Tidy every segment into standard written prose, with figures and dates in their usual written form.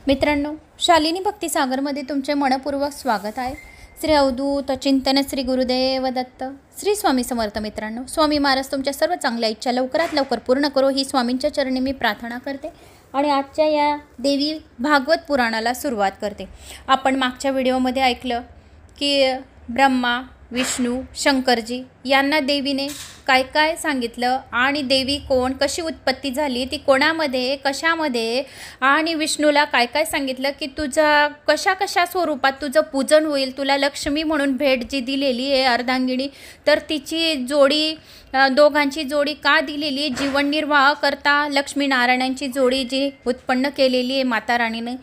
मित्रांनो, शालिनी भक्तिसागरमध्ये तुमचे मनपूर्वक स्वागत आहे। श्री अवधूत चिंतन श्री गुरुदेव दत्त श्री स्वामी समर्थ। मित्रांनो, स्वामी महाराज तुमच्या सर्व चांगल्या इच्छा लवकरात लवकर पूर्ण करो ही स्वामींच्या चरणी मी प्रार्थना करते आणि आजच्या या देवी भागवत पुराणाला सुरुवात करते। आपण मागच्या व्हिडिओमध्ये ऐकलं की ब्रह्मा, विष्णू, शंकरजी यांना देवीने काय काय सांगितलं आणि देवी कोण, कशी उत्पत्ती झाली, ती कोणामध्ये, कशामध्ये, आणि विष्णूला काय काय सांगितलं की तुझा कशा कशा स्वरूपात तुझं पूजन होईल, तुला लक्ष्मी म्हणून भेट जी दिलेली आहे अर्धांगिनी, तर तिची जोडी, दोघांची जोडी का दिलेली, जीवन निर्वाह करता लक्ष्मीनारायणांची जोडी जी उत्पन्न केलेली आहे माता राणीने,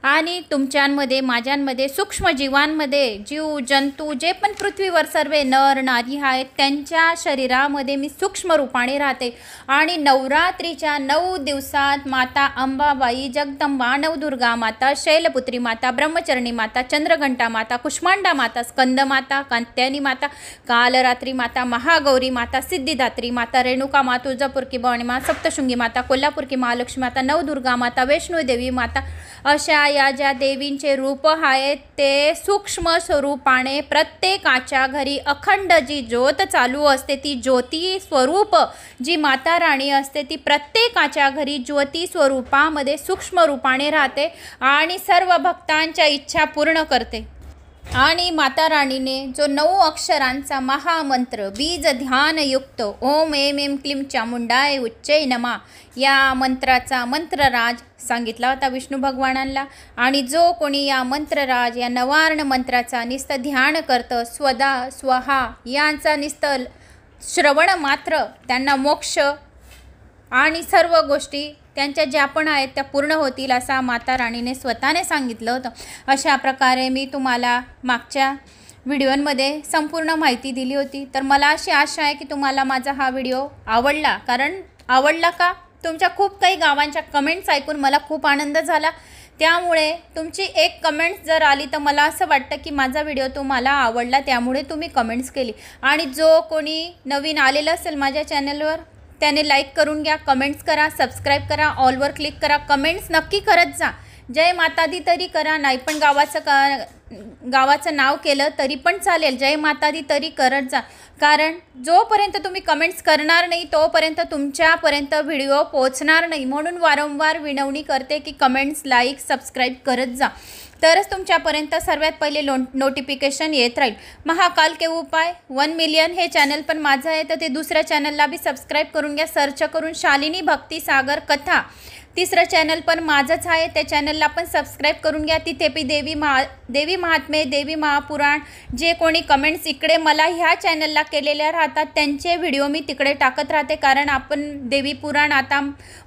आणि तुमच्यांमध्ये माझ्यांमध्ये सूक्ष्म जीवांमध्ये जीव जंतू जे पण पृथ्वीवर सर्व नर नारी आहेत त्यांच्या शरीरामध्ये मी सूक्ष्म रूपाने राहते आणि नवरात्रीच्या 9 दिवसात माता अंबाबाई, जगदंबा, नवदुर्गा माता, शैलपुत्री माता, ब्रह्मचरणी माता, चंद्रघंटा माता, कुष्मांडा माता, स्कंद माता, कात्यायनी माता, कालरात्री माता, महागौरी माता, सिद्धिदात्री माता, रेणुका माता, तुळजापूर की भवानी माता, सप्तशृंगी माता, कोल्हापूर की महालक्ष्मी माता, नवदुर्गा माता, वैष्णोदेवी माता, अशा या ज्या देवींचे रूप आहेत ते सूक्ष्म स्वरूपाने प्रत्येकाच्या घरी अखंड जी ज्योत चालू असते, ती ज्योती स्वरूप जी माता राणी असते ती प्रत्येकाच्या घरी ज्योती स्वरूपामध्ये सूक्ष्म रूपाने राहते आणि सर्व भक्तांच्या इच्छा पूर्ण करते। आणि माता राणीने जो 9 अक्षरांचा महामंत्र बीज ध्यानयुक्त ओम ऐं ऐं क्लीं चामुंडाय उच्चै नमा या मंत्राचा मंत्रराज सांगितला होता विष्णू भगवानांना, आणि जो कोणी या मंत्रराज या नवार्ण मंत्राचा निस्त ध्यान करतं, स्वदा स्वहा यांचा निस्त श्रवण मात्र त्यांना मोक्ष आणि सर्व गोष्टी त्यांच्या ज्या पण आहेत त्या पूर्ण होतील असा माता राणीने स्वतःने सांगितलं होतं। अशा प्रकारे मी तुम्हाला मागच्या व्हिडिओमध्ये संपूर्ण माहिती दिली होती। तर मला अशी आशा आहे की तुम्हाला माझा हा व्हिडिओ आवडला, कारण आवडला का, तुमच्या खूप काही गावांच्या कमेंट्स ऐकून मला खूप आनंद झाला। त्यामुळे तुमची एक कमेंट्स जर आली तर मला असं वाटतं की माझा व्हिडिओ तुम्हाला आवडला, त्यामुळे तुम्ही कमेंट्स केली। आणि जो कोणी नवीन आलेला असेल माझ्या चॅनलवर त्याने लाईक करून घ्या, कमेंट्स करा, सबस्क्राईब करा, ऑलवर क्लिक करा, कमेंट्स नक्की करत जा। जय माता दी तरी करा, नाही पण गावाचं नाव केलं तरी पण चालेल, जय माता दी तरी करत जा, कारण जोपर्यंत तुम्ही कमेंट्स करणार नाही तोपर्यंत तुमच्यापर्यंत व्हिडिओ पोहोचणार नाही। म्हणून वारंवार विनवणी करते की कमेंट्स, लाईक, सबस्क्राईब करत जा, तरच तुमच्यापर्यंत सर्वात पहिले नोटिफिकेशन येत राहील। महाकाल के उपाय 1 मिलियन हे चॅनल पण माझं आहे, तर ते दुसऱ्या चॅनलला बी सबस्क्राईब करून घ्या, सर्च करून शालिनी भक्तिसागर कथा। तिसरं चॅनल पण माझंच आहे, त्या चॅनलला पण सबस्क्राईब करून घ्या। तिथे बी देवी महात्म्य, देवी महापुराण जे कोणी कमेंट्स इकडे मला ह्या चॅनलला केलेल्या राहतात त्यांचे व्हिडिओ मी तिकडे टाकत राहते, कारण आपण देवी पुराण आता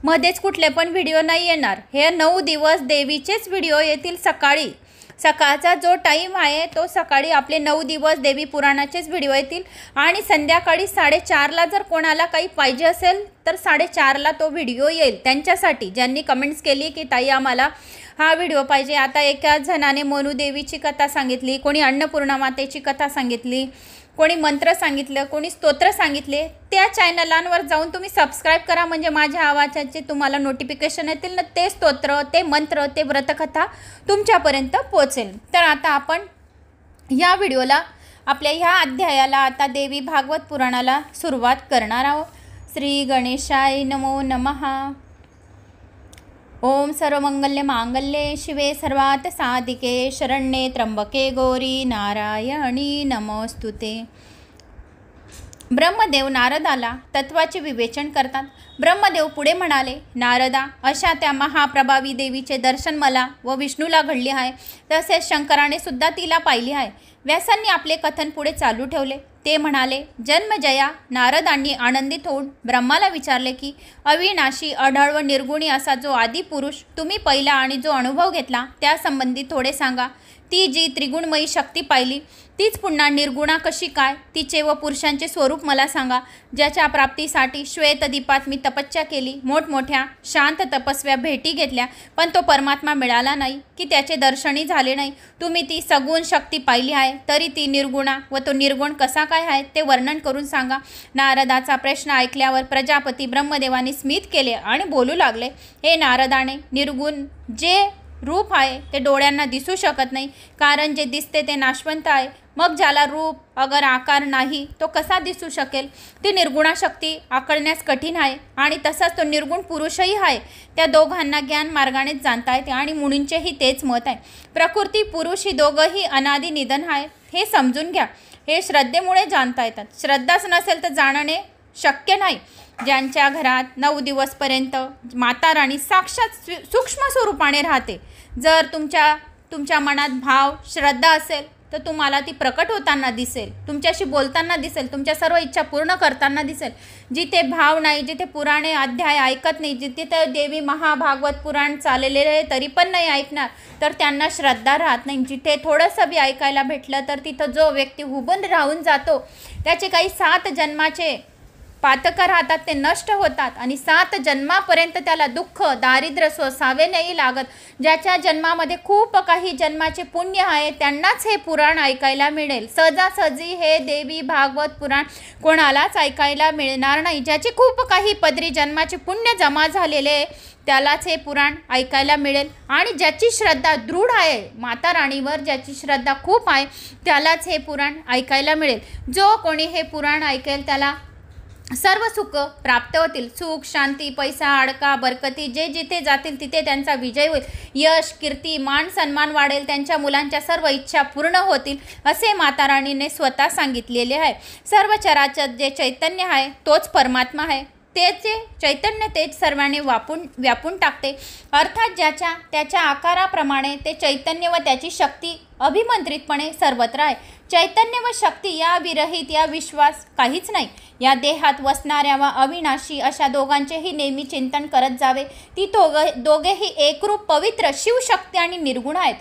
मध्येच कुठले पण व्हिडिओ नाही येणार। हे 9 दिवस देवीचेच व्हिडिओ येतील। सकाळचा जो टाईम आहे तो सकाळी आपले 9 दिवस देवी पुराणाचेच व्हिडिओ येतील, आणि संध्याकाळी 4:30ला जर कोणाला काही पाहिजे असेल तर 4:30ला तो व्हिडिओ येईल त्यांच्यासाठी ज्यांनी कमेंट्स केली की ताई आम्हाला हा व्हिडिओ पाहिजे। आता एका जणाने मनुदेवीची कथा सांगितली, कोणी अन्नपूर्णा मातेची कथा सांगितली, कोणी मंत्र सांगितलं, कोणी स्तोत्र सांगितले। त्या चॅनलांवर जाऊन तुम्ही सबस्क्राईब करा, म्हणजे माझ्या आवाजाचे तुम्हाला नोटिफिकेशन येतील ना, ते स्तोत्र, ते मंत्र, ते व्रतकथा तुमच्यापर्यंत पोहोचेल। तर आता आपण ह्या व्हिडिओला, आपल्या ह्या अध्यायाला आता देवी भागवत पुराणाला सुरुवात करणार आहोत। श्री गणेशाय नमो नमः। ओम सर्वमंगल्य मांगल्ये शिवे सर्वार्थ साधिके शरण्ये त्र्यंबके गौरी नारायणी नमोस्तुते। ब्रह्मदेव नारदाला तत्वाचे विवेचन करतात। ब्रह्मदेव पुढे म्हणाले, नारदा, अशा त्या महाप्रभावी देवीचे दर्शन मला व विष्णूला घडले आहे, तसेच शंकराने सुद्धा तिला पाहिली आहे। व्यासांनी आपले कथन पुढे चालू ठेवले। ते म्हणाले, जन्मजया नारदांनी आनंदित होऊन ब्रह्माला विचारले की अविनाशी, अढळ व निर्गुणी असा जो आदिपुरुष तुम्ही पहिला आणि जो अनुभव घेतला त्यासंबंधी थोडे सांगा। ती जी त्रिगुणमयी शक्ती पाहिली तीच पुन्हा निर्गुणा कशी काय, तिचे व पुरुषांचे स्वरूप मला सांगा, ज्याच्या प्राप्तीसाठी श्वेतदीपात मी तपस्या केली, मोठमोठ्या शांत तपस्व्या भेटी घेतल्या, पण तो परमात्मा मिळाला नाही की त्याचे दर्शनही झाले नाही। तुम्ही ती सगुण शक्ती पाहिली आहे, तरी ती निर्गुणा व तो निर्गुण कसा काय आहे ते वर्णन करून सांगा। नारदाचा प्रश्न ऐकल्यावर प्रजापती ब्रह्मदेवाने स्मित केले आणि बोलू लागले, हे नारदाने, निर्गुण जे रूप आहे ते डोळ्यांना दिसू शकत नाही, कारण जे दिसते ते नाशवंत आहे. मग ज्याला रूप अगर आकार नाही तो कसा दिसू शकेल? ती निर्गुणा शक्ती आकळण्यास कठीण आहे. आणि तसाच तो निर्गुण पुरुषही आहे. त्या दोघांना ज्ञान मार्गानेच जाणता येते आणि मुनींचेही तेच मत आहे. प्रकृती पुरुष ही दोघंही अनादि निधन आहे, हे समजून घ्या. हे श्रद्धेमुळे जाणता येतात. श्रद्धाच नसेल तर जाणणे शक्य नाही. ज्यांच्या घरात 9 दिवसपर्यंत माता राणी साक्षात सूक्ष्म स्वरूपाने राहते, जर तुमच्या मनात भाव श्रद्धा असेल तर तुम्हाला ती प्रकट होताना दिसेल, तुमच्याशी बोलताना दिसेल, तुमच्या सर्व इच्छा पूर्ण करताना दिसेल. जिथे भाव नाही, जिथे पुराणे अध्याय ऐकत नाही, जिथे तर देवी महाभागवत पुराण चाललेले तरी पण नाही ऐकणार, तर त्यांना श्रद्धा राहत नाही. जिथे थोडंसं बी ऐकायला भेटलं तर तिथं जो व्यक्ती हुबून राहून जातो त्याचे काही 7 जन्माचे पातकं राहतात, ते नष्ट होतात आणि 7 जन्मापर्यंत त्याला दुःख दारिद्र्य सोसावे नाही लागत. ज्याच्या जन्मामध्ये खूप काही जन्माचे पुण्य आहे त्यांनाच हे पुराण ऐकायला मिळेल. सहजासहजी हे देवी भागवत पुराण कोणालाच ऐकायला मिळणार नाही. ज्याचे खूप काही पदरी जन्माचे पुण्य जमा झालेले त्यालाच हे पुराण ऐकायला मिळेल. आणि ज्याची श्रद्धा दृढ आहे माता राणीवर, ज्याची श्रद्धा खूप आहे त्यालाच हे पुराण ऐकायला मिळेल. जो कोणी हे पुराण ऐकेल त्याला सर्व सुख प्राप्त होतील. सुख, शांती, पैसा, अडका, बरकती, जे जिथे जातील तिथे त्यांचा विजय होईल. यश, कीर्ती, मान सन्मान वाढेल. त्यांच्या मुलांच्या सर्व इच्छा पूर्ण होतील, असे माता राणीने स्वतः सांगितलेले आहे. सर्व चराचर जे चैतन्य आहे तोच परमात्मा आहे. त्याचे चैतन्य तेच सर्वांनी व्यापून टाकते. अर्थात त्याच्या आकाराप्रमाणे ते चैतन्य व त्याची शक्ती अभिमंत्रितपणे सर्वत्र आहे. चैतन्य व शक्ती या विरहित या विश्वास काहीच नाही. या देहात वसणाऱ्या व अविनाशी अशा दोघांचेही नेहमी चिंतन करत जावे. ती दोघेही एकरूप पवित्र शिवशक्ती आणि निर्गुण आहेत.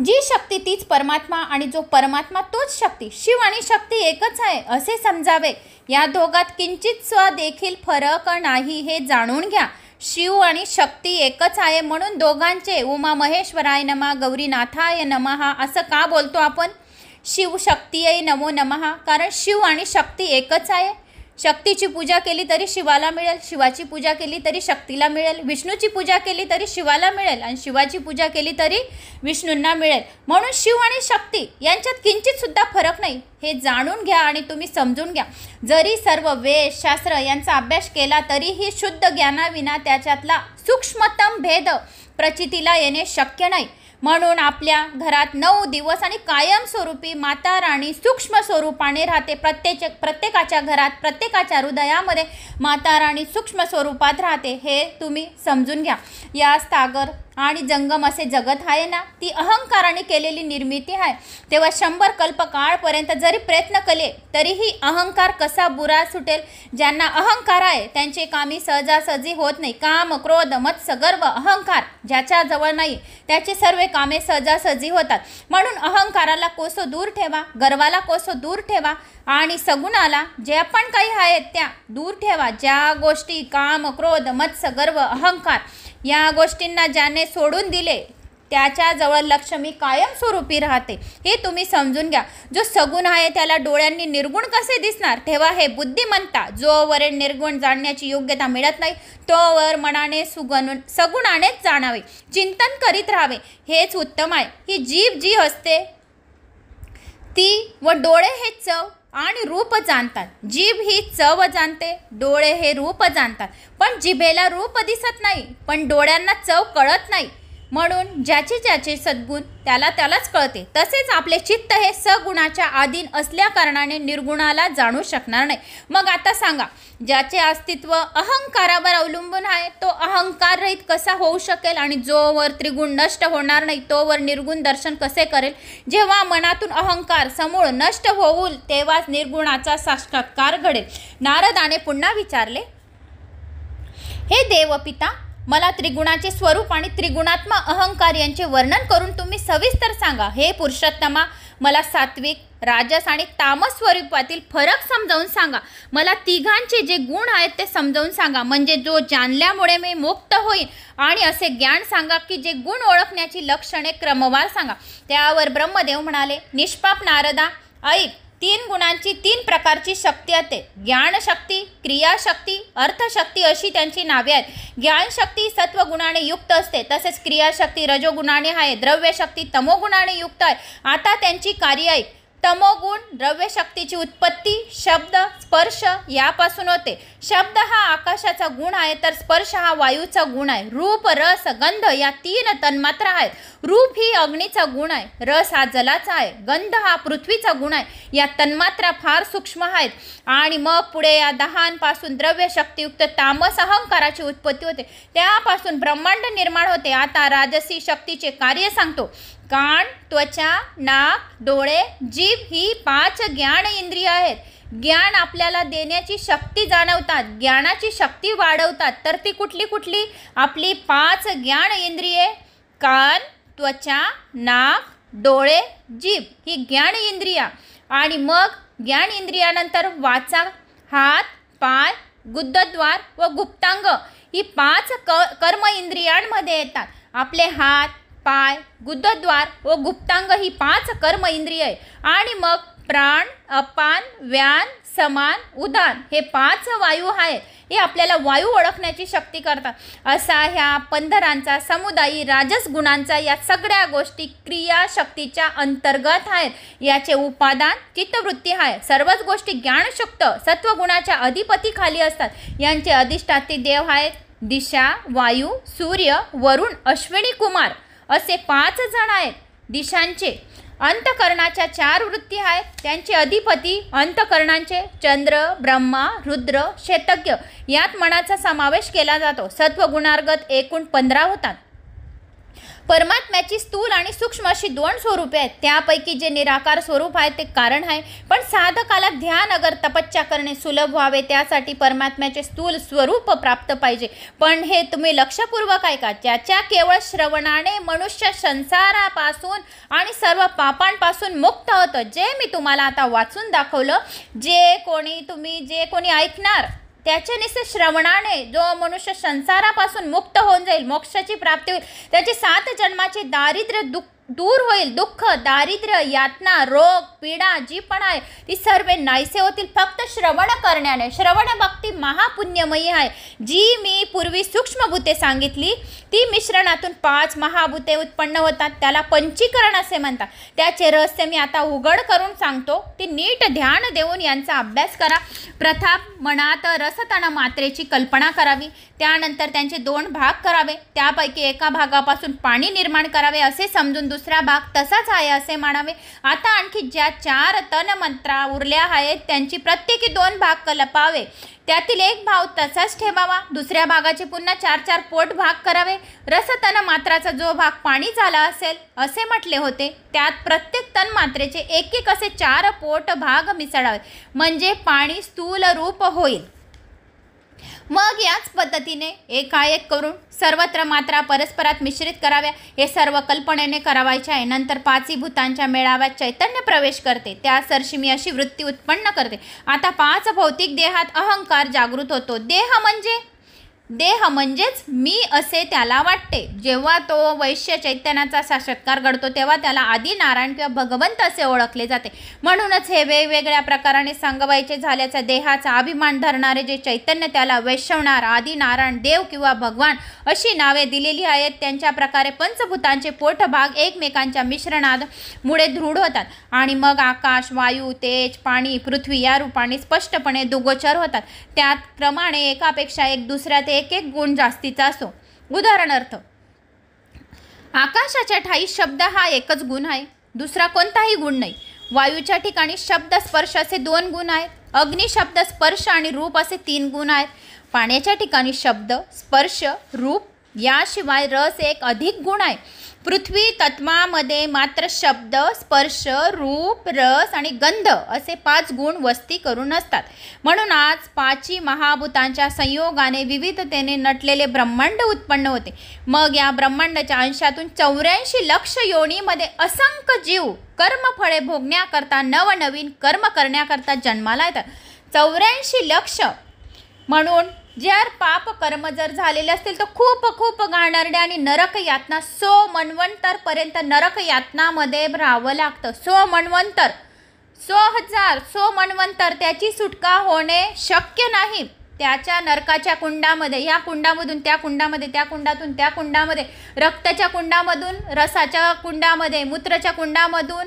जी शक्ती तीच परमात्मा आणि जो परमात्मा तोच शक्ती. शिव आणि शक्ती एकच आहे असे समजावे. या दोघात किंचित देखील फरक नाही हे जाणून घ्या. शिव आणि शक्ती एकच आहे म्हणून दोघांचे उमा महेश्वराय नमः, गौरीनाथाय नमः असं का बोलतो आपण? शिव शक्तीयै नमो नमः, कारण शिव आणि शक्ती एकच आहे. शक्तीची पूजा केली तरी शिवाला मिळेल, शिवाची पूजा केली तरी शक्तीला मिळेल, विष्णूची पूजा केली तरी शिवाला मिळेल आणि शिवाची पूजा केली तरी विष्णूंना मिळेल. म्हणून शिव आणि शक्ती यांच्यात किंचित सुद्धा फरक नाही हे जाणून घ्या आणि तुम्ही समजून घ्या. जरी सर्व वेद शास्त्र यांचा अभ्यास केला तरीही शुद्ध ज्ञानाविना त्याच्यातला सूक्ष्मतम भेद प्रचितीला येणे शक्य नाही. म्हणून आपल्या घरात 9 दिवस आणि कायमस्वरूपी माता राणी सूक्ष्म स्वरूपाने राहते. प्रत्येकाच्या घरात, प्रत्येकाच्या हृदयामध्ये माता राणी सूक्ष्म स्वरूपात राहते हे तुम्ही समजून घ्या. या सागर आणि जंगम असे जगत आहे ना, ती अहंकाराने केलेली निर्मिती आहे. तेव्हा 100 कल्पकाळपर्यंत जरी प्रयत्न केले तरीही अहंकार कसा बुरा सुटेल? ज्यांना अहंकार आहे त्यांचे कामी सहजासहजी होत नाही. काम, क्रोध, मत्स्य, गर्व, अहंकार ज्याच्याजवळ नाही त्याचे सर्व कामे सहजासहजी होतात. म्हणून अहंकाराला कोसो दूर ठेवा, गर्वाला कोसो दूर ठेवा आणि सगुणाला जे पण काही आहेत त्या दूर ठेवा. ज्या गोष्टी काम, क्रोध, मत्स्य, गर्व, अहंकार या गोष्टींना ज्याने सोडून दिले त्याच्याजवळ लक्ष्मी कायमस्वरूपी राहते हे तुम्ही समजून घ्या. जो सगुण आहे त्याला डोळ्यांनी निर्गुण कसे दिसणार? तेव्हा हे बुद्धिमंता, जोवर निर्गुण जाणण्याची योग्यता मिळत नाही तोवर मनाने सगुणानेच जाणावे, चिंतन करीत राहावे हेच उत्तम आहे. ही जीभ जी असते ती व डोळे हे चव आणि रूप जाणतात. जीभ ही चव जाणते, डोळे हे रूप जाणतात. पण जिभेला रूप दिसत नाही, पण डोळ्यांना चव कळत नाही. म्हणून ज्याचे सद्गुण त्यालाच कळते. तसेच आपले चित्त हे सगुणाच्या अधीन असल्या कारणाने निर्गुणाला जाणू शकणार नाही. मग आता सांगा, ज्याचे अस्तित्व अहंकारावर अवलंबून आहे तो अहंकार रहित कसा होऊ शकेल? आणि जोवर त्रिगुण नष्ट होणार नाही तोवर निर्गुण दर्शन कसे करेल? जेव्हा मनातून अहंकार समूळ नष्ट होईल तेव्हाच निर्गुणाचा साक्षात्कार घडेल. नारदाने पुन्हा विचारले, हे देवपिता, मला त्रिगुणाचे स्वरूप आणि त्रिगुणात्मा अहंकार यांचे वर्णन करून तुम्ही सविस्तर सांगा. हे पुरुषोत्तमा, मला सात्विक, राजस आणि तामस स्वरूपातील फरक समजावून सांगा. मला तिघांचे जे गुण आहेत ते समजावून सांगा, म्हणजे जो जाणल्यामुळे मी मुक्त होईन. आणि असे ज्ञान सांगा की जे गुण ओळखण्याची लक्षणे क्रमवार सांगा. त्यावर ब्रह्मदेव म्हणाले, निष्पाप नारदा, ऐक, तीन गुणांची तीन प्रकारची शक्ती असते. ज्ञानशक्ती, क्रियाशक्ती, अर्थशक्ती अशी त्यांची नावे आहेत. ज्ञानशक्ती सत्वगुणाने युक्त असते, तसेच क्रियाशक्ती रजोगुणाने आहे, द्रव्यशक्ती तमोगुणाने युक्त आहे. आता त्यांची कार्य आहे. तमोगुण द्रव्यशक्तीची उत्पत्ती शब्द स्पर्श यापासून होते. शब्द हा आकाशाचा गुण आहे, तर स्पर्श हा वायूचा गुण आहे. रूप रस गंध या तीन तन्मात्रा आहेत. रूप ही अग्नीचा गुण आहे, रस हा जलाचा आहे, गंध हा पृथ्वीचा गुण आहे. या तन्मात्रा फार सूक्ष्म आहेत. आणि मग पुढे या दहांपासून द्रव्यशक्तीयुक्त तामस अहंकाराची उत्पत्ती होते, त्यापासून ब्रह्मांड निर्माण होते. आता राजसी शक्तीचे कार्य सांगतो. कान, त्वचा, नाक, डोळे, जीभ ही 5 ज्ञान इंद्रिय आहेत. ज्ञान आपल्याला देण्याची शक्ती जाणवतात, ज्ञानाची शक्ती वाढवतात. तर ती कुठली कुठली? आपली 5 ज्ञान इंद्रिये कान, त्वचा, नाक, डोळे, जीभ ही ज्ञान इंद्रिया. आणि मग ज्ञान इंद्रियानंतर वाचा, हात, पाय, गुदद्वार व गुप्तांग ही 5 कर्म इंद्रियांमध्ये येतात. आपले हात, पाय, गुदद्वार व गुप्तांग ही 5 कर्म इंद्रिय आहे. आणि मग प्राण, अपान, व्यान, समान, उदान हे 5 वायू आहेत. हे आपल्याला वायू ओळखण्याची शक्ती करतात. असा ह्या 15 समुदायी राजस गुणांचा या सगळ्या गोष्टी क्रियाशक्तीच्या अंतर्गत आहेत. याचे उपादान चित्तवृत्ती आहे. सर्वच गोष्टी ज्ञानशक्त सत्वगुणाच्या अधिपती खाली असतात. यांचे अधिष्ठात्री देव आहेत दिशा, वायू, सूर्य, वरुण, अश्विनी कुमार असे 5 जण आहेत. दिशांचे अंतकरणाच्या 4 वृत्ती आहेत. त्यांचे अधिपती अंतकरणांचे चंद्र, ब्रह्मा, रुद्र, शेतज्ञ यात मनाचा समावेश केला जातो. सत्वगुणार्गत एकूण 15 होतात. परमात्म्याची स्थूल आणि सूक्ष्म अशी 2 स्वरूपे आहेत. त्यापैकी जे निराकार स्वरूप आहे ते कारण आहे. पण साधकाला ध्यान अगर तपस्या करणे सुलभ व्हावे त्यासाठी परमात्म्याचे स्थूल स्वरूप प्राप्त पाहिजे. पण हे तुम्ही लक्षपूर्वक ऐका. ज्याच्या केवळ श्रवणाने मनुष्य संसारापासून आणि सर्व पापांपासून मुक्त होतं, जे मी तुम्हाला आता वाचून दाखवलं, जे कोणी ऐकणार त्याच्या निश्चित श्रवणाने जो मनुष्य संसारापासून मुक्त होऊन जाईल, मोक्षाची प्राप्ती होईल, त्याचे 7 जन्माचे दारिद्र्य दूर होईल. दुःख, दारिद्र्य, यातना, रोग, पीडा जी पण आहे ती सर्व नाहीसे होतील फक्त श्रवण करण्याने. श्रवण भक्ती महापुण्यमयी आहे. जी मी पूर्वी सूक्ष्मभूते सांगितली ती मिश्रणातून 5 महाभूते उत्पन्न होतात. त्याला पंचीकरण असे म्हणतात. त्याचे रहस्य मी आता उघड करून सांगतो. ती नीट ध्यान देऊन यांचा अभ्यास करा. प्रथम मनात रसतन मात्रेची कल्पना करावी. त्यानंतर त्यांचे 2 भाग करावे. त्यापैकी एका भागापासून पाणी निर्माण करावे असे समजून दुसरा भाग तसाच आहे असे मानावे. आता आणखी ज्या 4 तन्मात्रा उरल्या आहेत त्यांची प्रत्येकी 2 भाग कल्पावे. त्यातील एक भाग तसाच ठेवावा. दुसऱ्या भागाचे पुन्हा 4-4 पोट भाग करावे. रसतन मात्राचा जो भाग पाणी झाला असेल असे म्हटले होते, त्यात प्रत्येक तन्मात्रेचे एक असे 4 पोट भाग मिसळावे, म्हणजे पाणी स्थूल रूप होईल. मग याच पद्धतीने एकाएक करून सर्वत्र मात्रा परस्परात मिश्रित कराव्या. हे सर्व कल्पनेने करावायचे आहे. नंतर 5 भूतांच्या मेळाव्यात चैतन्य प्रवेश करते. त्या सरशी मी अशी वृत्ती उत्पन्न करते. आता 5 भौतिक देहात अहंकार जागृत होतो. देह म्हणजेच मी असे त्याला वाटते. जेव्हा तो वैश्य चैतन्याचा साक्षात्कार घडतो तेव्हा त्याला आदी नारायण किंवा भगवंत असे ओळखले जाते. म्हणूनच हे वेगवेगळ्या प्रकाराने सांगवायचे झाल्याचा देहाचा अभिमान धरणारे जे चैतन्य त्याला वैश्वणार, आदी नारायण, देव किंवा भगवान अशी नावे दिलेली आहेत. त्यांच्या प्रकारे पंचभूतांचे पोटभाग एकमेकांच्या मिश्रणात मुळे दृढ होतात आणि मग आकाश, वायू, तेज, पाणी, पृथ्वी या रूपाने स्पष्टपणे दुगोचर होतात. त्यात क्रमाने एकापेक्षा एक दुसऱ्यात एक गुण जास्तीचा असो. उदाहरणार्थ आकाशाच्या ठाई शब्द हा एकच गुण आहे, दुसरा कोणताही गुण नाही. वायूच्या ठिकाणी शब्द स्पर्श असे 2 गुण आहेत. अग्नी शब्द स्पर्श आणि रूप असे 3 गुण आहेत. पाण्याच्या ठिकाणी शब्द स्पर्श रूप याशिवाय रस एक अधिक गुण आहे. पृथ्वी तत्वामध्ये मात्र शब्द स्पर्श रूप रस आणि गंध असे 5 गुण वस्ती करून असतात. म्हणून आज 5 महाभूतांच्या संयोगाने विविधतेने नटलेले ब्रह्मांड उत्पन्न होते. मग या ब्रह्मांडाच्या अंशातून 84 लक्ष योनीमध्ये असंख्य जीव कर्मफळे भोगण्याकरता नवनवीन कर्म करण्याकरता जन्माला येतात. 84 लक्ष म्हणून जर पाप कर्म जर झालेले असतील तर खूप घाणेरड्या आणि नरक यातना 100 मन्वंतरपर्यंत नरक यातनामध्ये राहावं लागतं. 100 100 हजार 100 मन्वंतर त्याची सुटका होणे शक्य नाही. त्याच्या नरकाच्या कुंडामध्ये, ह्या कुंडामधून त्या कुंडामध्ये, त्या कुंडातून त्या कुंडामध्ये, रक्ताच्या कुंडामधून रसाच्या कुंडामध्ये, मूत्राच्या कुंडामधून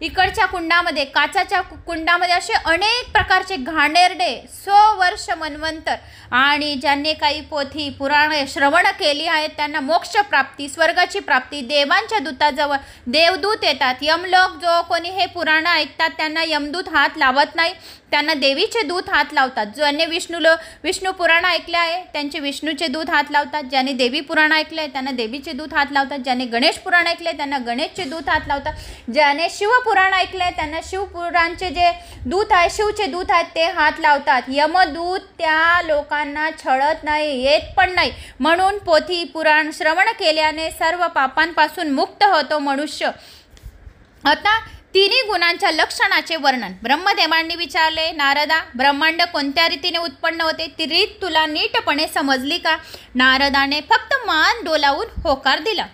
इकडच्या कुंडामध्ये, काचाच्या कुंडामध्ये, असे अनेक प्रकारचे घाणेरडे 100 वर्ष मन्वंतर. आणि ज्यांनी काही पोथी पुराणे श्रवण केली आहेत त्यांना मोक्ष प्राप्ती, स्वर्गाची प्राप्ती, देवांच्या दूताजवळ देवदूत येतात. यमलोक जो कोणी हे पुराण ऐकतात त्यांना यमदूत हात लावत नाही, त्यांना देवीचे दूत हात लावतात. ज्यांनी विष्णू पुराण ऐकले आहे त्यांचे विष्णूचे दूत हात लावतात. ज्यांनी देवी पुराण ऐकले त्यांना देवीचे दूत हात लावतात. ज्यांनी गणेश पुराण ऐकले त्यांना गणेशचे दूत हात लावतात. ज्याने शिवपुराण ऐकले त्यांना शिवपुराणचे जे दूत आहे, शिवचे दूत आहेत ते हात लावतात. यमदूत त्या लोकांना छळत नाही, येत पण नाही. म्हणून पोथी पुराण श्रवण केल्याने सर्व पापांपासून मुक्त होतो मनुष्य. आता तिन्ही गुणांच्या लक्षणाचे वर्णन ब्रह्मदेवांनी विचारले. नारदा, ब्रह्मांड कोणत्या रीतीने उत्पन्न होते ती रीत तुला नीटपणे समजली का? नारदाने फक्त मान डोलावून होकार दिला.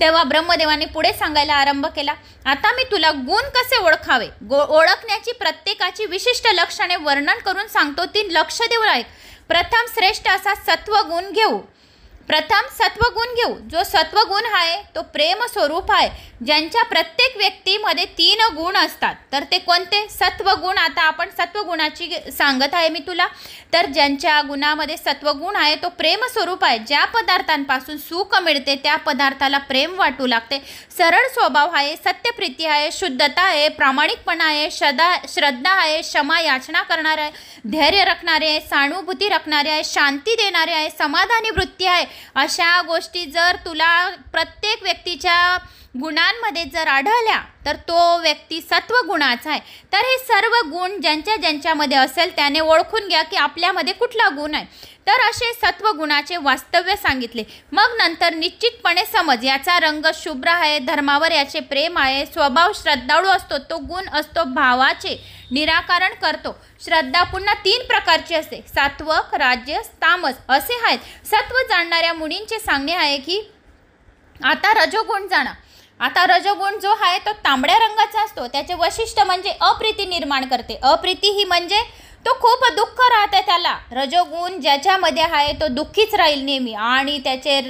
तेव्हा ब्रह्मदेवाने पुढे सांगायला आरंभ केला. आता मी तुला गुण कसे ओळखावे, ओळखण्याची प्रत्येकाची विशिष्ट लक्षणे वर्णन करून सांगतो, ती लक्ष देऊ ऐक. प्रथम श्रेष्ठ असा सत्वगुण घेऊ. जो सत्वगुण आहे तो प्रेम स्वरूप आहे. ज्यांच्या प्रत्येक व्यक्तीमध्ये 3 गुण असतात. तर ते कोणते सत्वगुण? आता आपण सत्वगुणाची सांगत आहे मी तुला. तर ज्यांच्या गुणामध्ये सत्वगुण आहे तो प्रेम स्वरूप आहे. ज्या पदार्थांपासून सुख मिळते त्या पदार्थाला प्रेम वाटू लागते. सरळ स्वभाव आहे, सत्यप्रीती आहे, शुद्धता आहे, प्रामाणिकपणा आहे, श्रद्धा आहे, क्षमा याचना करणारे आहे, धैर्य रखणारे आहे, सहानुभूती रखणारे आहे, शांती देणारे आहे, समाधानी वृत्ती आहे. अशा गोष्टी जर तुला प्रत्येक व्यक्तीच्या गुणांमध्ये जर आढळल्या तर तो व्यक्ती सत्वगुणाचा आहे. तर हे सर्व गुण ज्यांच्यामध्ये असेल त्याने ओळखून घ्या की आपल्यामध्ये कुठला गुण आहे. तर असे सत्वगुणाचे वास्तव्य सांगितले. मग नंतर निश्चितपणे समज, याचा रंग शुभ्र आहे, धर्मावर याचे प्रेम आहे, स्वभाव श्रद्धाळू असतो, तो गुण असतो भावाचे निराकरण करतो. श्रद्धा पुन्हा 3 प्रकारची असते, सात्वक, राजस, तामस असे आहेत. सत्व जाणणाऱ्या मुनींचे सांगणे आहे की आता रजोगुण जाणा. आता रजोगुण जो आहे तो तांबड्या रंगाचा असतो. त्याचे वैशिष्ट्य म्हणजे अप्रीती निर्माण करते. अप्रीती ही म्हणजे तो खूप दुःख राहते त्याला. रजोगुण ज्याच्यामध्ये आहे तो दुःखीच राहील नेहमी आणि त्याचे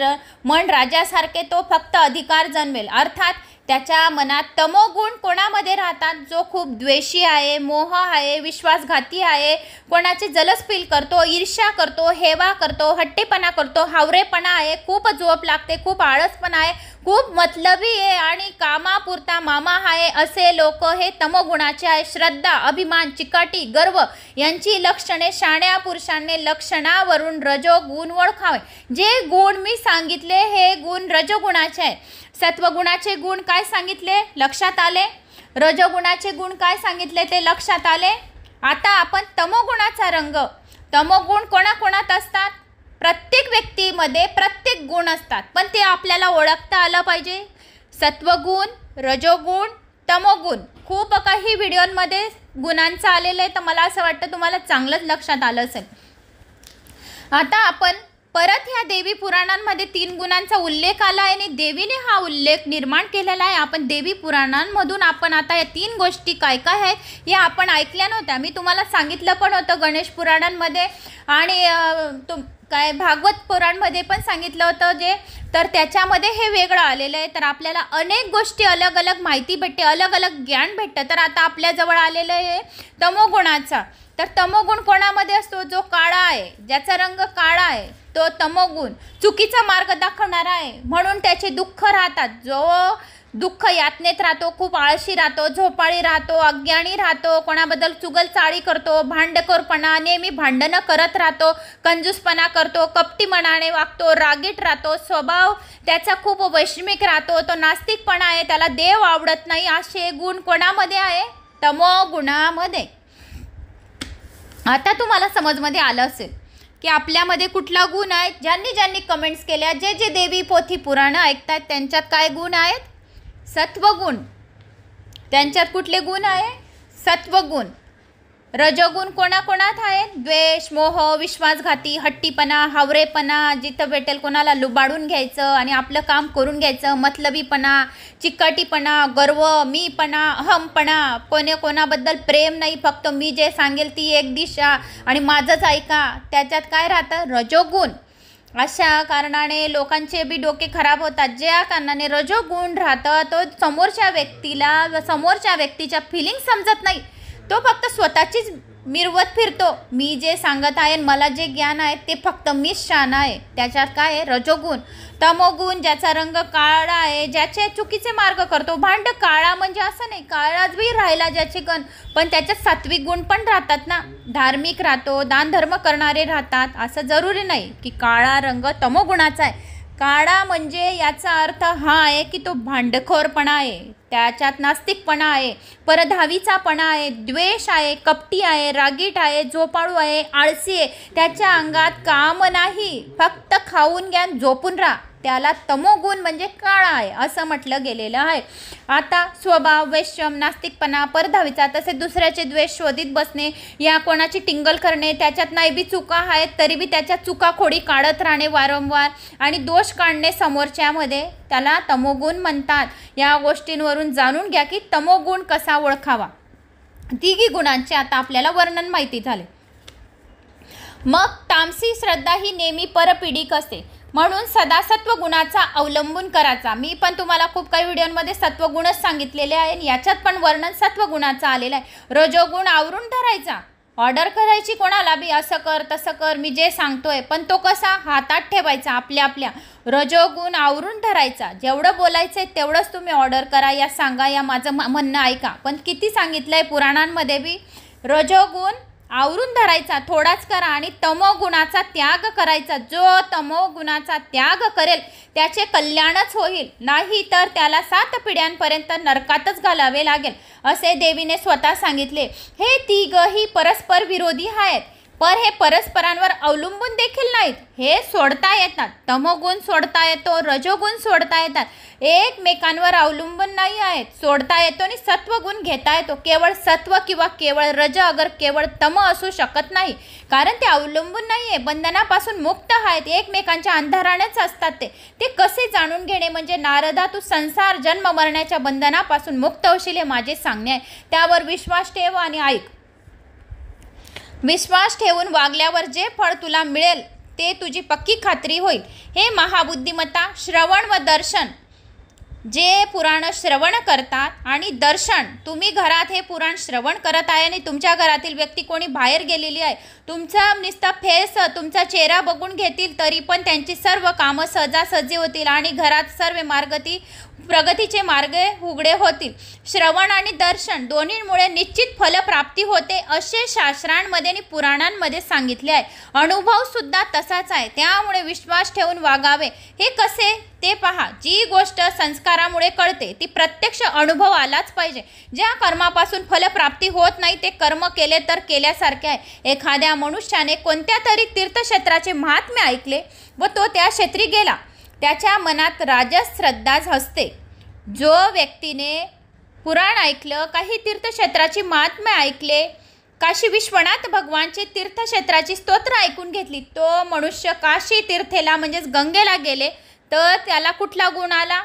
मन राजासारखे, तो फक्त अधिकार जन्मेल. अर्थात त्याच्या मनात तमोगुण कोणामध्ये राहतात? जो खूप द्वेषी आहे, मोह आहे, विश्वासघाती आहे, कोणाचे जलस्फील करतो, ईर्ष्या करतो, हेवा करतो, हट्टेपणा करतो, हावरेपणा आहे, खूप झोप लागते, खूप आळसपणा आहे, खूप मतलबी आहे आणि कामापुरता मामा आहे, असे लोक हे तमोगुणाचे आहे. श्रद्धा, अभिमान, चिकाटी, गर्व यांची लक्षणे शाण्या पुरुषांनी लक्षणावरून रजोगुण ओळखावे. जे गुण मी सांगितले हे गुण रजोगुणाचे आहे. सत्वगुणाचे गुण काय सांगितले लक्षात आले, रजोगुणाचे गुण काय सांगितले ते लक्षात आले. आता आपण तमोगुणाचा रंग. तमोगुण कोणाकोणात असतात? प्रत्येक व्यक्तीमध्ये प्रत्येक गुण असतात, पण ते आपल्याला ओळखता आलं पाहिजे. सत्वगुण, रजोगुण, तमोगुण खूप काही व्हिडिओमध्ये गुणांचं आलेलं आहे. तर मला असं वाटतं तुम्हाला चांगलंच लक्षात आलं असेल. आता आपण परत ह्या देवी पुराणांमध्ये 3 गुणांचा उल्लेख आला आहे आणि देवीने हा उल्लेख निर्माण केलेला आहे. आपण देवी पुराणांमधून आपण आता या 3 गोष्टी काय काय आहेत या आपण ऐकल्या नव्हत्या. मी तुम्हाला सांगितलं पण होतं गणेश पुराणांमध्ये आणि काय भागवत पुराणमध्ये पण सांगितलं होतं जे. तर त्याच्यामध्ये हे वेगळं आलेलं आहे. तर आपल्याला अनेक गोष्टी अलग अलग माहिती भेटते, अलग अलग ज्ञान भेटतं. तर आता आपल्याजवळ आलेलं आहे तमोगुणाचा. तर तमोगुण कोणामध्ये असतो? जो काळा आहे, ज्याचा रंग काळा आहे तो तमोगुण. चुकीचा मार्ग दाखवणारा आहे म्हणून त्याचे दुःख राहतात. जो दुःख यातनेत राहतो, खूप आळशी राहतो, झोपाळी राहतो, अज्ञानी राहतो, कोणाबद्दल चुगलचाळी करतो, भांडखोरपणा, नेहमी भांडणं करत राहतो, कंजूसपणा करतो, कपटी मनाने वागतो, रागीट राहतो, स्वभाव त्याचा खूप वैषमिक राहतो, तो नास्तिकपणा आहे, त्याला देव आवडत नाही. असे गुण कोणामध्ये आहे? तमोगुणामध्ये. आता तुम्हाला समजमध्ये आलं असेल की आपल्यामध्ये कुठला गुण आहे. ज्यांनी कमेंट्स केल्या, जे जे देवी पोथी पुराणं ऐकतात त्यांच्यात काय गुण आहेत? सत्वगुण. त्यांच्यात कुठले गुण आहे? सत्वगुण. रजोगुण कोणाकोणात आहे? द्वेष, मोह, विश्वासघाती, हट्टीपणा, हावरेपणा, जिथं भेटेल कोणाला लुबाडून घ्यायचं आणि आपलं काम करून घ्यायचं, मतलबीपणा, चिकाटीपणा, गर्व, मीपणा, अहमपणा, कोणाबद्दल प्रेम नाही, फक्त मी जे सांगेल ती एक दिशा आणि माझंच ऐका, त्याच्यात काय राहतं? रजोगुण. अशा कारणाने लोकांचे बी डोके खराब होतात. ज्या कारणाने रजोगुण राहतं तो समोरच्या व्यक्तीच्या फिलिंग समजत नाही, तो फक्त स्वतःचीच मिरवत फिरतो. मी जे सांगत आहे मला जे ज्ञान आहे ते फक्त मीच शहाणा आहे. त्याच्यात काय आहे? रजोगुण. तमोगुण, ज्याचा रंग काळा आहे, ज्याचे चुकीचे मार्ग करतो. भांड काळा म्हणजे असं नाही, काळाच बी राहिला ज्याचे गण, पण त्याच्यात सात्विक गुण पण राहतात ना. धार्मिक राहतो, दानधर्म करणारे राहतात. असं जरुरी नाही की काळा रंग तमोगुणाचा आहे. काळा म्हणजे याचा अर्थ हा आहे की तो भांडखोरपणा आहे, त्याच्यात नास्तिकपणा आहे, परधावीचापणा आहे, द्वेष आहे, कपटी आहे, रागीट आहे, झोपाळू आहे, आळसी आहे. त्याच्या अंगात काम नाही, फक्त खाऊन घ्या झोपून राहा. त्याला तमोगुण म्हणजे काळा आहे असं म्हटलं गेलेलं आहे. आता स्वभाव, वैषम्य, नास्तिकपणा, परधावीचा, तसे दुसऱ्याचे द्वेष शोधित बसणे, या कोणाची टिंगल करणे, त्याच्यात नाही बी चुका आहेत तरी बी त्याच्या चुकाखोडी काढत राहणे वारंवार आणि दोष काढणे समोरच्यामध्ये, त्याला तमोगुण म्हणतात. या गोष्टींवरून जाणून घ्या की तमोगुण कसा ओळखावा. तिघी गुणांचे आता आपल्याला वर्णन माहिती झाले. मग तामसी श्रद्धा ही नेहमी परपीडिक असते, म्हणून सदा सत्वगुणाचा अवलंबून करायचा. मी पण तुम्हाला खूप काही व्हिडिओमध्ये सत्वगुणच सांगितलेले आहे आणि याच्यात पण वर्णन सत्वगुणाचं आलेलं आहे. रजोगुण आवरून धरायचा, ऑर्डर करायची कोणाला बी, असं कर तसं कर, मी जे सांगतोय, पण तो कसा हातात ठेवायचा आपल्या. रजोगुण आवरून धरायचा, जेवढं बोलायचं आहे तेवढंच तुम्ही ऑर्डर करा, या सांगा, या माझं म्हणणं ऐका. पण किती सांगितलं आहे पुराणांमध्ये बी, रजोगुण आवरून धरायचा, थोडाच करा आणि तमोगुणाचा त्याग करायचा. जो तमोगुणाचा त्याग करेल त्याचे कल्याणच होईल, नाही तर त्याला 7 पिढ्यांपर्यंत नरकातच घालावे लागेल, असे देवीने स्वतः सांगितले. हे तिघही परस्पर विरोधी आहेत, पण हे परस्परांवर अवलंबून देखील नाहीत. हे सोडता येतात. तमोगुण सोडता येतो, रजोगुण सोडता येतात, एकमेकांवर अवलंबून नाही आहेत. सोडता येतो आणि सत्वगुण घेता येतो. केवळ सत्व किंवा केवळ रज अगर केवळ तम असू शकत नाही, कारण ते अवलंबून नाही आहे, बंधनापासून मुक्त आहेत, एकमेकांच्या अंधारानेच असतात. ते कसे जाणून घेणे म्हणजे, नारदा तू संसार जन्म मरण्याच्या बंधनापासून मुक्त होशील हे माझे सांगणे आहे. त्यावर विश्वास ठेव आणि ऐक. विश्वास ठेवून वागल्यावर जे फळ तुला मिळेल ते तुझी पक्की खात्री होईल. हे महाबुद्धिमत्ता, श्रवण व दर्शन, जे पुराण श्रवण करतात आणि दर्शन, तुम्ही घरात हे पुराण श्रवण करत आहे आणि तुमच्या घरातील व्यक्ती कोणी बाहेर गेलेली आहे, तुमचा नुसता फेस, तुमचा चेहरा बघून घेतील तरी पण त्यांची सर्व कामं सहजासहजी होतील आणि घरात सर्व प्रगतीचे मार्ग उघडे होतील. श्रवण आणि दर्शन दोन्हीमुळे निश्चित फलप्राप्ती होते असे शास्त्रांमध्ये आणि पुराणांमध्ये सांगितले आहे. अनुभव सुद्धा तसाच आहे, त्यामुळे विश्वास ठेवून वागावे. हे कसे ते पहा. जी गोष्ट संस्कारामुळे कळते ती प्रत्यक्ष अनुभव आलाच पाहिजे. ज्या कर्मापासून फलप्राप्ती होत नाही ते कर्म केले तर केल्यासारखे आहे. एखाद्या मनुष्याने कोणत्या तरी तीर्थक्षेत्राचे महात्म्य ऐकले व तो त्या क्षेत्री गेला, त्याच्या मनात राजस श्रद्धाच असते. जो व्यक्तीने पुराण ऐकलं, काही तीर्थक्षेत्राची महात्म्य ऐकले, काशी विश्वनाथ भगवानचे तीर्थक्षेत्राची स्तोत्र ऐकून घेतली, तो मनुष्य काशी तीर्थेला म्हणजेच गंगेला गेले तर त्याला कुठला गुण आला?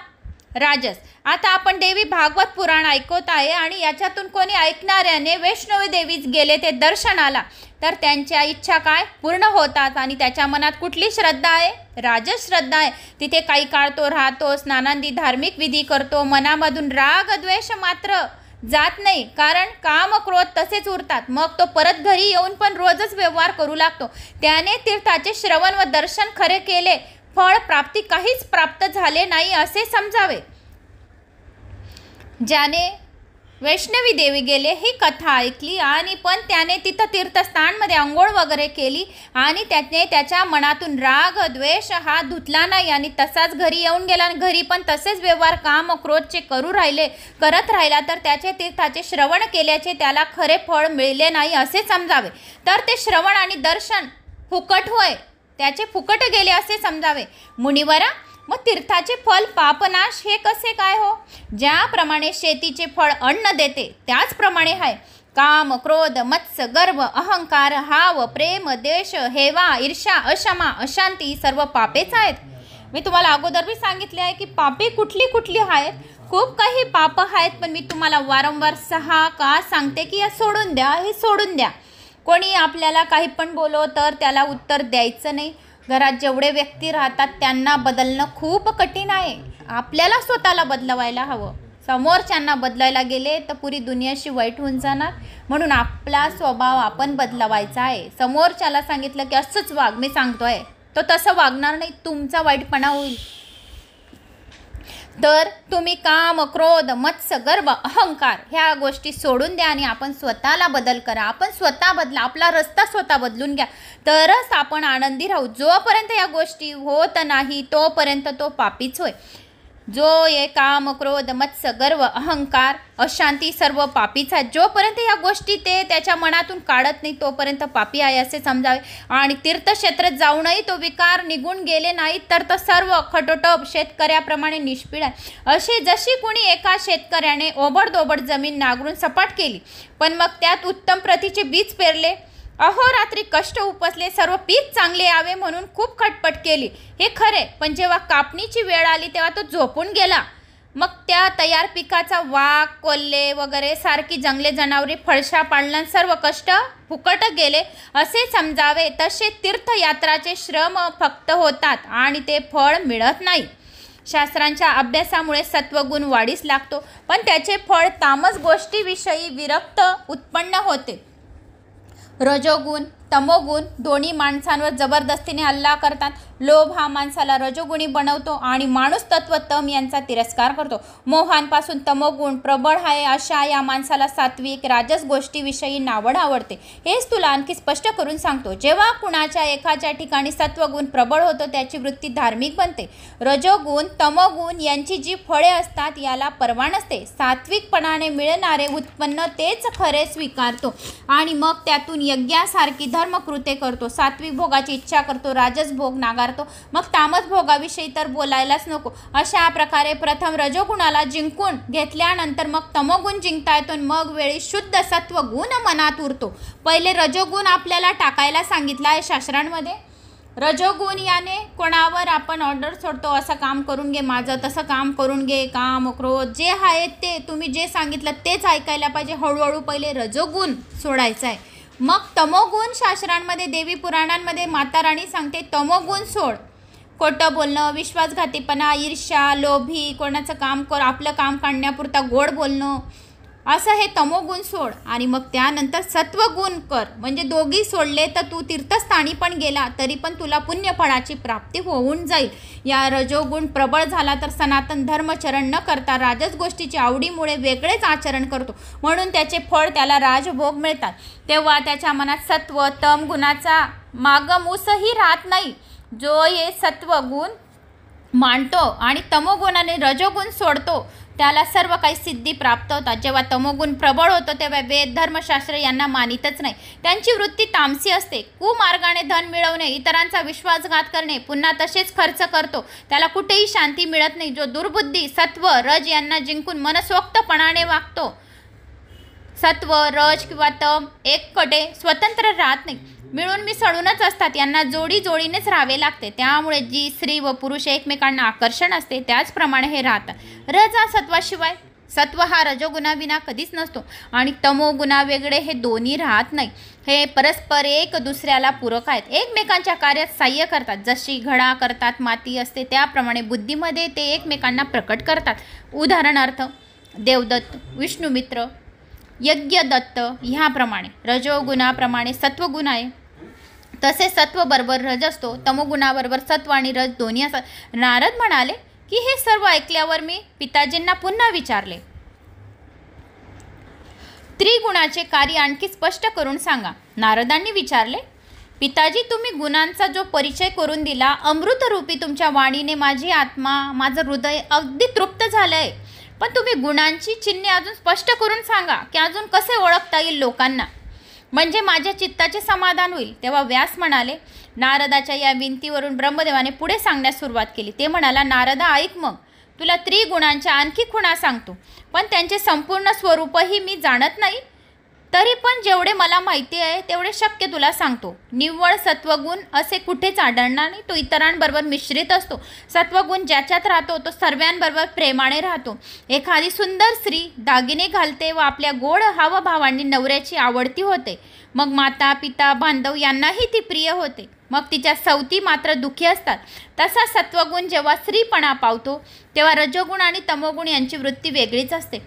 राजस. आता आपण देवी भागवत पुराण ऐकत आहे आणि याच्यातून कोणी ऐकणाऱ्याने वैष्णवी देवीच गेले ते दर्शन आला तर त्यांच्या इच्छा काय पूर्ण होतात आणि त्याच्या मनात कुठली श्रद्धा आहे? राजस श्रद्धा आहे. तिथे काही काळ तो राहतो, स्नानांदी धार्मिक विधी करतो, मनामधून राग द्वेष मात्र जात नाही, कारण काम क्रोध तसेच उरतात. मग तो परत घरी येऊन पण रोजच व्यवहार करू लागतो. त्याने तीर्थाचे श्रवण व दर्शन खरे केले, फळ प्राप्ती काहीच प्राप्त झाले नाही असे समजावे. ज्याने वैष्णवी देवी गेले ही कथा ऐकली आणि पण त्याने तिथं तीर्थस्थानमध्ये अंघोळ वगैरे केली आणि त्याने त्याच्या मनातून राग द्वेष हा धुतला नाही आणि तसाच घरी येऊन गेला आणि घरी पण तसेच व्यवहार काम क्रोधचे करत राहिला तर त्याचे तीर्थाचे श्रवण केल्याचे त्याला खरे फळ मिळले नाही असे समजावे. तर ते श्रवण आणि दर्शन फुकट होय, त्याचे फुकट गेले असे समजावे. मुनिवरा, मग तीर्थाचे फल पापनाश हे कसे काय हो? ज्याप्रमाणे शेतीचे फळ अन्न देते त्याचप्रमाणे आहे. काम, क्रोध, मत्स्य, गर्व, अहंकार, हाव, प्रेम, द्वेष, हेवा, ईर्ष्या, अक्षमा, अशांती सर्व पापेच आहेत. मी तुम्हाला अगोदर बी सांगितले आहे की पापे कुठली कुठली आहेत. खूप काही पाप आहेत, पण मी तुम्हाला वारंवार 6 का सांगते की हे सोडून द्या, हे सोडून द्या. कोणी आपल्याला काही पण बोलो तर त्याला उत्तर द्यायचं नाही. घरात जेवढे व्यक्ती राहतात त्यांना बदलणं खूप कठीण आहे. आपल्याला स्वतःला बदलवायला हवं. समोरच्यांना बदलायला गेले तर पुरी दुनियाशी वाईट होऊन जाणार. म्हणून आपला स्वभाव आपण बदलवायचा आहे. समोरच्याला सांगितलं की असंच वाग, मी सांगतोय, तो तसं वागणार नाही, तुमचा वाईटपणा होईल. तर तुम्ही काम, क्रोध, मत्स्य, गर्व, अहंकार ह्या गोष्टी सोडून द्या आणि आपण स्वतःला बदल करा. आपण स्वतः बदला, आपला रस्ता स्वतः बदलून घ्या, तरच आपण आनंदी राहू. जोपर्यंत या गोष्टी होत नाही तोपर्यंत तो पापीच होय. जो ये काम, क्रोध, मत्स्य, गर्व, अहंकार, अशांती सर्व पापीच आहेत. जोपर्यंत या गोष्टी ते त्याच्या मनातून काढत नाही तोपर्यंत पापी आहे असे समजावे. आणि तीर्थक्षेत्रात जाऊनही तो विकार निघून गेले नाहीत तर तो सर्व खटोटोप शेतकऱ्याप्रमाणे निष्पीड आहे. अशी जशी कुणी एका शेतकऱ्याने ओबडधोबड जमीन नांगरून सपाट केली, पण मग त्यात उत्तम प्रतीचे बीज पेरले, अहोरात्री कष्ट उपसले, सर्व पीक चांगले यावे म्हणून खूप खटपट केली, हे खरे. पण जेव्हा कापणीची वेळ आली तेव्हा तो झोपून गेला. मग त्या तयार पिकाचा वाघ, कोल्हे वगैरे सारखी जंगले जनावरे फळशा पाळणं सर्व कष्ट फुकट गेले असे समजावे. तसे तीर्थयात्राचे श्रम फक्त होतात आणि ते फळ मिळत नाही. शास्त्रांच्या अभ्यासामुळे सत्वगुण वाढीस लागतो, पण त्याचे फळ तामस गोष्टीविषयी विरक्त उत्पन्न होते. रजोगुण, तमोगुण दोन्ही माणसांवर जबरदस्तीने हल्ला करतात. लोभ हा माणसाला रजोगुणी बनवतो आणि माणूस तत्व तम यांचा तिरस्कार करतो. मोहांपासून तमोगुण प्रबळ आहे अशा या माणसाला सात्विक राजस गोष्टीविषयी नावड आवडते. हेच तुला आणखी स्पष्ट करून सांगतो. जेव्हा कुणाच्या एखाद्या ठिकाणी सत्वगुण प्रबळ होतो त्याची वृत्ती धार्मिक बनते. रजोगुण, तमोगुण यांची जी फळे असतात याला पर्वा नसते. सात्विकपणाने मिळणारे उत्पन्न तेच खरे स्वीकारतो आणि मग त्यातून यज्ञासारखी धर्मकृत्ये करतो. सात्विक भोगाची इच्छा करतो, राजस भोग नाकारतो, मग तामस भोगाविषयी तर बोलायलाच नको. अशा प्रकारे प्रथम रजोगुणाला जिंकून घेतल्यानंतर मग तमोगुण जिंकता येतो, मग वेळी शुद्ध सत्वगुण मनात उरतो. पहिले रजोगुण आपल्याला टाकायला सांगितला आहे शास्त्रांमध्ये. रजोगुण याने कोणावर आपण ऑर्डर सोडतो, असं काम करून घे, माझं तसं काम करून घे, काम, क्रोध जे आहेत ते तुम्ही जे सांगितलं तेच ऐकायला पाहिजे. हळूहळू पहिले रजोगुण सोडायचा आहे, मग तमोगुण. शास्त्रांमध्ये, देवी पुराणांमध्ये माता राणी सांगते तमोगुण सोड. खोटं बोलणं, विश्वासघातीपणा, ईर्ष्या, लोभी, कोणाचं काम आपलं काम काढण्यापुरता गोड बोलणं, असं हे तमोगुण सोड. आणि मग त्यानंतर सत्वगुण कर. म्हणजे दोघी सोडले तर तू तीर्थस्थानी पण गेला तरी पण तुला पुण्यफळाची प्राप्ती होऊन जाईल. या रजोगुण प्रबळ झाला तर सनातन धर्मचरण न करता राजस गोष्टीची आवडीमुळे वेगळेच आचरण करतो, म्हणून त्याचे फळ त्याला राजभोग मिळतात. तेव्हा त्याच्या मनात सत्व तम गुणाचा मागमूसही राहत नाही. जो हे सत्वगुण मांडतो आणि तमोगुणाने रजोगुण सोडतो त्याला सर्व काही सिद्धी प्राप्त होतात. जेव्हा तमोगुण प्रबळ होतो तेव्हा वेद, धर्मशास्त्र यांना मानितच नाही. त्यांची वृत्ती तामसी असते. कुमार्गाने धन मिळवणे, इतरांचा विश्वासघात करणे, पुन्हा तसेच खर्च करतो, त्याला कुठेही शांती मिळत नाही. जो दुर्बुद्धी, सत्व, रज यांना जिंकून मनसोक्तपणाने वागतो, सत्व, रज किंवा तम एककडे स्वतंत्र राहत नाही, मिळून मिसळूनच असतात. यांना जोडी जोडीनेच राहावे लागते. त्यामुळे जी स्त्री व पुरुष एकमेकांना आकर्षण असते त्याचप्रमाणे हे राहतात. रज हा सत्वाशिवाय, सत्व हा रजोगुणाविना कधीच नसतो आणि तमोगुणा वेगळे हे दोन्ही राहत नाही. हे परस्पर एक दुसऱ्याला पूरक आहेत, एकमेकांच्या कार्यात सहाय्य करतात. जशी घडा करतात माती असते त्याप्रमाणे बुद्धीमध्ये ते एकमेकांना प्रकट करतात. उदाहरणार्थ देवदत्त, विष्णुमित्र, यज्ञदत्त ह्याप्रमाणे. रजोगुणाप्रमाणे सत्वगुण आहे, तसे सत्व बरोबर रज असतो, तमोगुणाबरोबर सत्व आणि रज दोन्ही असतात. नारद म्हणाले की हे सर्व ऐकल्यावर मी पिताजींना पुन्हा विचारले, त्रिगुणाचे कार्य आणखी स्पष्ट करून सांगा. नारदांनी विचारले, पिताजी तुम्ही गुणांचा जो परिचय करून दिला, अमृतरूपी तुमच्या वाणीने माझी आत्मा, माझं हृदय अगदी तृप्त झालं आहे. पण तुम्ही गुणांची चिन्हे अजून स्पष्ट करून सांगा की अजून कसे ओळखता येईल लोकांना, म्हणजे माझ्या चित्ताचे समाधान होईल. तेव्हा व्यास म्हणाले, नारदाच्या या विनंतीवरून ब्रह्मदेवाने पुढे सांगण्यास सुरुवात केली. ते म्हणाला, नारदा ऐक, मग तुला त्रिगुणांच्या आणखी खुणा सांगतो, पण त्यांचे संपूर्ण स्वरूपही मी जाणत नाही. तरी पण जेवढे मला माहिती आहे तेवढे शक्य तुला सांगतो. निव्वळ सत्वगुण असे कुठेच आढळणार नाही. तो इतरांबरोबर मिश्रित असतो. सत्वगुण ज्याच्यात राहतो तो सर्वांबरोबर प्रेमाने राहतो. एखादी सुंदर स्त्री दागिने घालते व आपल्या गोड हावभावांनी नवऱ्याची आवडती होते. मग माता पिता बांधव यांनाही ती प्रिय होते. मग तिच्या सवती मात्र दुःखी असतात. तसा सत्वगुण जेव्हा स्त्रीपणा पावतो तेव्हा रजोगुण आणि तमोगुण यांची वृत्ती वेगळीच असते.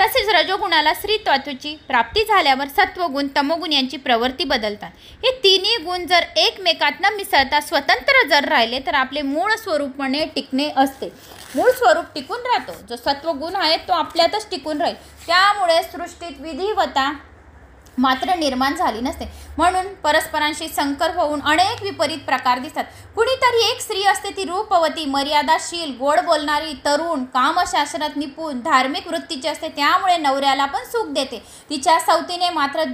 तसेच रजोगुणाला स्त्रीत्वाची प्राप्ती झाल्यावर सत्वगुण तमोगुण यांची प्रवृत्ती बदलतात. हे तिन्ही गुण जर एकमेकात न मिसळता स्वतंत्र जर राहिले तर आपले मूळ स्वरूपणे टिकणे असते. मूळ स्वरूप टिकून राहतो. जो सत्वगुण आहे तो आपल्यातच टिकून राहील. त्यामुळे सृष्टीत विधिवता मात्र निर्माण झाली नसते. म्हणून परस्परांशी संकर होऊन अनेक विपरीत प्रकार दिसतात. कुणीतरी एक स्त्री असते, ती रूपवती, मर्यादाशील, गोड बोलणारी, तरुण, कामशास्त्रात निपुण, धार्मिक वृत्तीची असते. त्यामुळे नवऱ्याला पण सुख देते. तिच्या सवतीने मात्र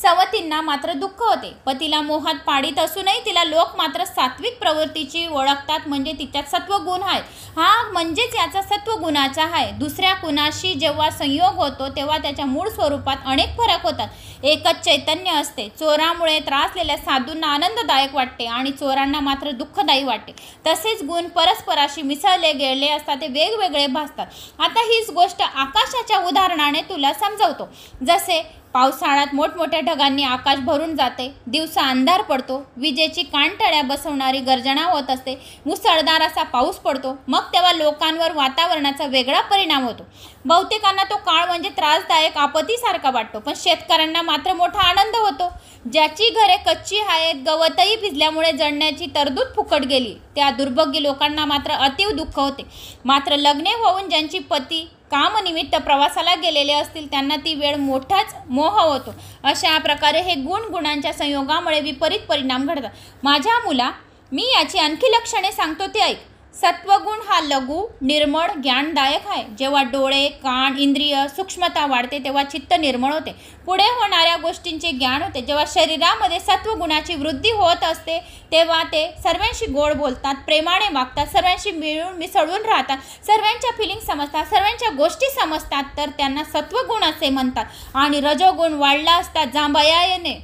सवतींना मात्र दुःख होते. पतीला मोहात पाडीत असूनही तिला लोक मात्र सात्विक प्रवृत्तीची ओळखतात. म्हणजे तिच्यात सत्वगुण आहे. हा म्हणजेच याचा सत्वगुणाचा आहे. दुसऱ्या गुणाशी जेव्हा संयोग होतो तेव्हा त्याच्या मूळ स्वरूपात अनेक फरक होतात. एकच चैतन्य असते. चोरामुळे त्रासलेल्या साधूंना आनंददायक वाटते आणि चोरांना मात्र दुःखदायी वाटते. तसेच गुण परस्पराशी मिसळले गेले असता ते वेगवेगळे भासतात. आता हीच गोष्ट आकाशाच्या उदाहरणाने तुला समजावतो. जसे पावसाळ्यात मोठमोठ्या ढगांनी आकाश भरून जाते. दिवसा अंधार पडतो. विजेची कानठळ्या बसवणारी गर्जना होत असते. मुसळधार असा पाऊस पडतो. मग तेव्हा लोकांवर वातावरणाचा वेगळा परिणाम होतो. बहुतेकांना तो काळ म्हणजे त्रासदायक आपत्तीसारखा वाटतो. पण शेतकऱ्यांना मात्र मोठा आनंद होतो. ज्याची घरे कच्ची आहेत, गवतही भिजल्यामुळे जळण्याची तरतूद फुकट गेली, त्या दुर्भाग्य लोकांना मात्र अतीव दुःख होते. मात्र लग्ने होऊन ज्यांची पती कामनिमित्त प्रवासाला गेलेले असतील त्यांना ती वेळ मोठाच मोह होतो. अशा प्रकारे हे गुणांच्या संयोगामुळे विपरीत परिणाम घडतात. माझ्या मुला, मी याची आणखी लक्षणे सांगतो ते ऐक. सत्वगुण हा लघु, निर्मळ, ज्ञानदायक आहे. जेव्हा डोळे, कान, इंद्रिय सूक्ष्मता वाढते तेव्हा चित्त निर्मळ होते. पुढे होणाऱ्या गोष्टींचे ज्ञान होते. जेव्हा शरीरामध्ये सत्वगुणाची वृद्धी होत असते तेव्हा ते सर्वांशी गोड बोलतात, प्रेमाने वागतात, सर्वांशी मिळून मिसळून राहतात, सर्वांच्या फिलिंग समजतात, सर्वांच्या गोष्टी समजतात, तर त्यांना सत्वगुण असे म्हणतात. आणि रजोगुण वाढला असता जांभया येणे.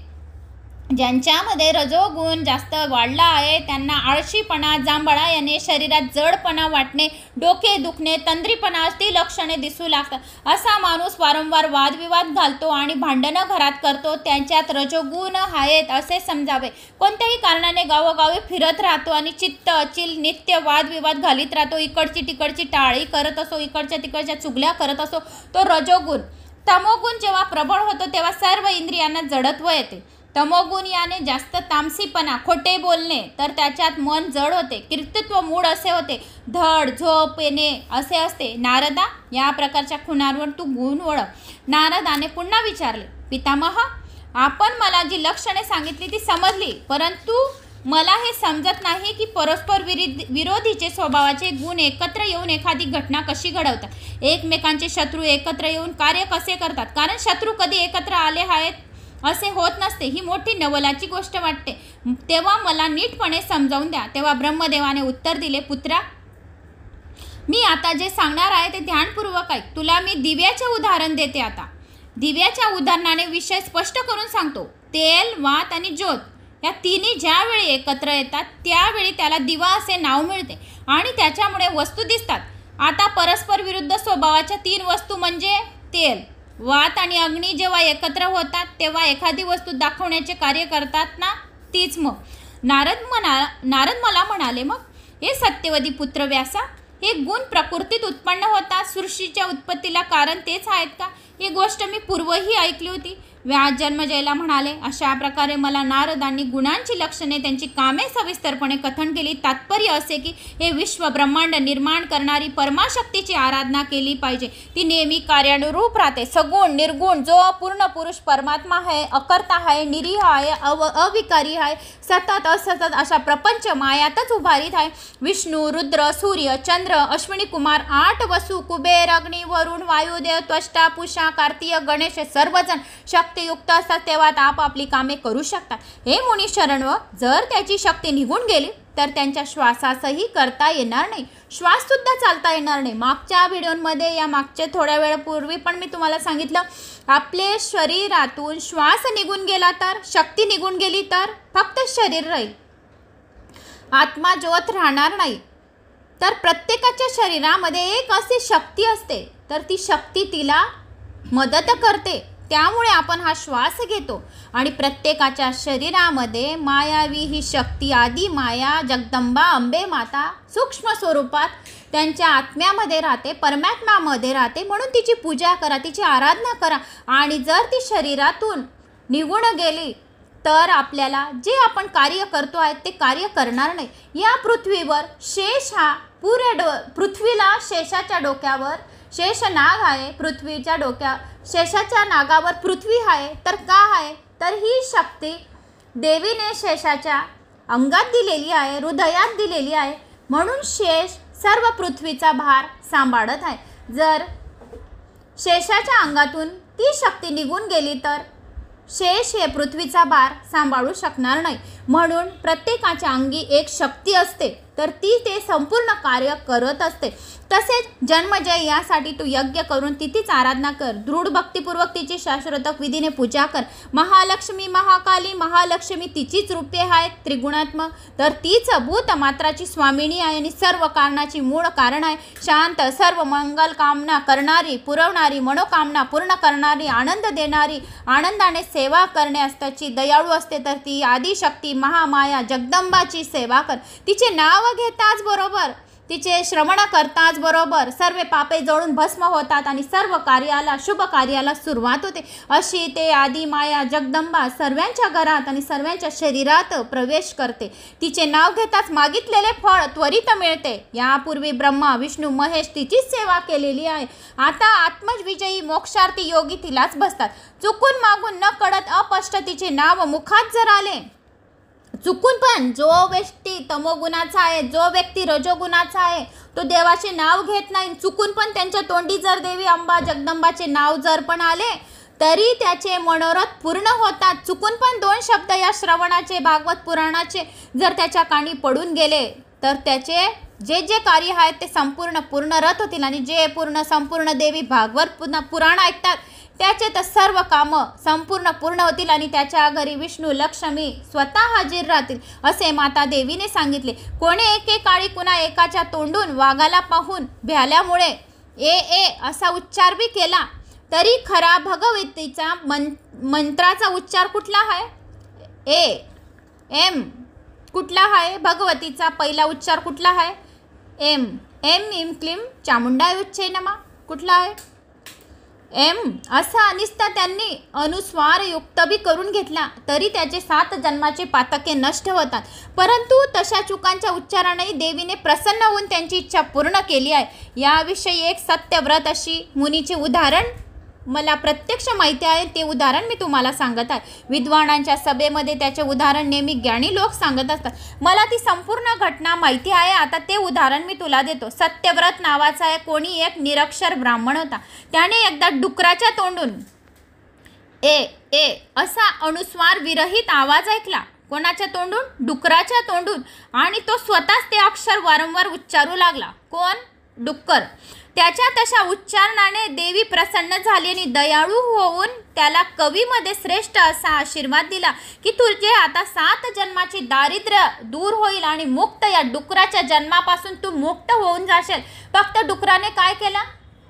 ज्यांच्यामध्ये रजोगुण जास्त वाढला आहे त्यांना आळशीपणा, जांभळा येणे, शरीरात जडपणा वाटणे, डोके दुखणे, तंद्रीपणा अशी लक्षणे दिसू लागतात. असा माणूस वारंवार वादविवाद घालतो आणि भांडणं घरात करतो. त्यांच्यात रजोगुण आहेत असे समजावे. कोणत्याही कारणाने गावोगावी फिरत राहतो आणि चित्त अचिल नित्य वादविवाद घालीत राहतो. इकडची तिकडची टाळी करत असो, इकडच्या तिकडच्या चुगल्या करत असो, तो रजोगुण. तमोगुण जेव्हा प्रबळ होतो तेव्हा सर्व इंद्रियांना जडत्व येते. तमोगुण याने जास्त तामसीपणा, खोटे बोलणे, तर त्याच्यात मन जड होते. कीर्तित्व मूळ असे होते. धड झोप येणे असे असते. नारदा, या प्रकारच्या खुणांवर तू गुण ओळख. नारदाने पुन्हा विचारले, पितामह, आपण मला जी लक्षणे सांगितली ती समजली, परंतु मला हे समजत नाही की परस्पर विरोधीचे स्वभावाचे गुण एकत्र येऊन एखादी घटना कशी घडवतात. एकमेकांचे शत्रू एकत्र येऊन कार्य कसे करतात. कारण शत्रू कधी एकत्र आले आहेत असे होत नसते. ही मोठी नवलाची गोष्ट वाटते. तेव्हा मला नीटपणे समजावून द्या. तेव्हा ब्रह्मदेवाने उत्तर दिले, पुत्रा, मी आता जे सांगणार आहे ते ध्यानपूर्वक ऐक. तुला मी दिव्याचे उदाहरण देते. आता दिव्याच्या उदाहरणाने विषय स्पष्ट करून सांगतो. तेल, वात आणि ज्योत या तिन्ही ज्यावेळी एकत्र येतात त्यावेळी त्याला दिवा असे नाव मिळते आणि त्याच्यामुळे वस्तू दिसतात. आता परस्पर विरुद्ध स्वभावाच्या तीन वस्तू म्हणजे तेल, वात आणि अग्नी जेव्हा एकत्र होतात तेव्हा एखादी वस्तू दाखवण्याचे कार्य करतात ना, तीच. मग नारद मला म्हणाले, मग हे सत्यवती पुत्र व्यासा, हे गुण प्रकृतीत उत्पन्न होतात. सृष्टीच्या उत्पत्तीला कारण तेच आहेत का? ही गोष्ट मी पूर्वही ऐकली होती. व्यास जन्मजयला म्हणाले, अशा प्रकारे मला नारदांनी गुणांची लक्षणे, त्यांची कामे सविस्तरपणे कथन केली. तात्पर्य असे की हे विश्व ब्रह्मांड निर्माण करणारी परमाशक्तीची आराधना केली पाहिजे. ती नेहमी कार्यानुरूप राहते. सगुण, निर्गुण, जो अपूर्ण पुरुष परमात्मा आहे, अकर्ता आहे, निरीह आहे, अविकारी आहे, सतत असतत अशा प्रपंच मायातच उभारीत आहे. विष्णू, रुद्र, सूर्य, चंद्र, अश्विनी कुमार, 8 वसु, कुबेर, अग्नी, वरुण, वायुदेव, त्वष्टा, पुषा, कार्तिय, गणेश हे सर्वजण शक्ती शक्तियुक्त असतात तेव्हा आपापली कामे करू शकतात. हे मुनी शरणव, जर त्याची शक्ती निघून गेली तर त्यांच्या श्वासासही करता येणार नाही, श्वाससुद्धा चालता येणार नाही. मागच्या व्हिडिओमध्ये या मागच्या थोड्या वेळापूर्वी पण मी तुम्हाला सांगितलं, आपले शरीरातून श्वास निघून गेला तर, शक्ती निघून गेली तर फक्त शरीर राहील, आत्मा ज्योत राहणार नाही. तर प्रत्येकाच्या शरीरामध्ये एक अशी शक्ती असते, तर ती शक्ती तिला मदत करते. त्यामुळे आपण हा श्वास घेतो आणि प्रत्येकाच्या शरीरामध्ये मायावी ही शक्ती आदी माया जगदंबा अंबे माता सूक्ष्म स्वरूपात त्यांच्या आत्म्यामध्ये राहते, परमात्म्यामध्ये राहते. म्हणून तिची पूजा करा, तिची आराधना करा. आणि जर ती शरीरातून निघून गेली तर आपल्याला जे आपण कार्य करतो आहे ते कार्य करणार नाही. या पृथ्वीवर शेष हा पृथ्वीला शेषाच्या डोक्यावर शेष नाग आहे, पृथ्वीच्या शेषाच्या नागावर पृथ्वी आहे. तर का आहे, तर ही शक्ती देवीने शेषाच्या अंगात दिलेली आहे, हृदयात दिलेली आहे. म्हणून शेष सर्व पृथ्वीचा भार सांभाळत आहे. जर शेषाच्या अंगातून ती शक्ती निघून गेली तर शेष हे पृथ्वीचा भार सांभाळू शकणार नाही. म्हणून प्रत्येकाच्या अंगी एक शक्ती असते, तर ती ते संपूर्ण कार्य करत असते. तसेच जन्मजय यासाठी तू यज्ञ करून तिथीच आराधना कर, दृढ भक्तिपूर्वक तिची शास्त्रोक्त विधीने पूजा कर. महालक्ष्मी महाकाली महालक्ष्मी तिचीच रूपे आहेत त्रिगुणात्मक, तर तीच भूत मात्राची स्वामिनी आहे आणि सर्व कारणाची मूळ कारण आहे. शांत सर्व मंगल कामना करणारी, पुरवणारी, मनोकामना पूर्ण करणारी, आनंद देणारी, आनंदाने सेवा करण्यास त्याची दयाळू असते. तर ती आदिशक्ती महामाया जगदंबाची सेवा कर. तिचे नाव घेताच बरोबर, तिचे श्रवण करताच बरोबर सर्व पापे जळून भस्म होतात आणि सर्व कार्याला, शुभ कार्याला सुरुवात होते. अशी ते आदी माया जगदंबा सर्वांच्या घरात आणि सर्वांच्या शरीरात प्रवेश करते. तिचे नाव घेताच मागितलेले फळ त्वरित मिळते. यापूर्वी ब्रह्मा विष्णू महेश तिचीच सेवा केलेली आहे. आता आत्मविजयी मोक्षार्थी योगी तिलाच बसतात. चुकून मागून न कळत अपष्ट तिचे नाव मुखात जर आले, चुकून पण जो व्यक्ती तमोगुणाचा आहे, जो व्यक्ती रजोगुणाचा आहे, तो देवाचे नाव घेत नाही. चुकून पण त्यांच्या तोंडी जर देवी अंबा जगदंबाचे नाव जर पण आले तरी त्याचे मनोरथ पूर्ण होतात. चुकून पण 2 शब्द या श्रवणाचे, भागवत पुराणाचे जर त्याच्या कानी पडून गेले तर त्याचे जे जे कार्य आहेत ते संपूर्ण पूर्णरथ होतील. आणि जे संपूर्ण देवी भागवत पुराण ऐकतात त्याचे तर सर्व कामं संपूर्ण पूर्ण होतील आणि त्याच्या घरी विष्णू लक्ष्मी स्वतः हजर राहतील, असे माता देवीने सांगितले. कोणी एकेकाळी कुणा एकाच्या तोंडून वाघाला पाहून भ्याल्यामुळे ए असा उच्चार बी केला तरी खरा भगवतीचा मंत्राचा उच्चार कुठला आहे, एम कुठला आहे, भगवतीचा पहिला उच्चार कुठला आहे, एम. एम इम क्लीम चामुंडाय उच्चै नमः कुठला आहे, एम असा नुसता त्यांनी अनुस्वार युक्त बी करून घेतला तरी त्याचे 7 जन्माचे पातके नष्ट होतात. परंतु तशा चुकांच्या उच्चाराने देवीने प्रसन्न होऊन त्यांची इच्छा पूर्ण केली आहे. याविषयी एक सत्यव्रत अशी मुनीचे उदाहरण मला प्रत्यक्ष माहिती आहे, ते उदाहरण मी तुम्हाला सांगत आहे. विद्वानांच्या सभेमध्ये त्याचे उदाहरण नेहमी ज्ञानी लोक सांगत असतात. मला ती संपूर्ण घटना माहिती आहे. आता ते उदाहरण मी तुला देतो. सत्यव्रत नावाचा कोणी एक निरक्षर ब्राह्मण होता. त्याने एकदा डुकराच्या तोंडून ए असा अनुस्वार विरहित आवाज ऐकला. कोणाच्या तोंडून, डुकराच्या तोंडून. आणि तो स्वतःच ते अक्षर वारंवार उच्चारू लागला. कोण, डुक्कर. त्याच्या तशा उच्चारणाने देवी प्रसन्न झाली आणि दयाळू होऊन त्याला कवीमध्ये श्रेष्ठ असा आशीर्वाद दिला की तुझे आता 7 जन्माची दारिद्र्य दूर होईल आणि मुक्त या डुकराच्या जन्मापासून तू मुक्त होऊन जाशील. फक्त डुकराने काय केलं,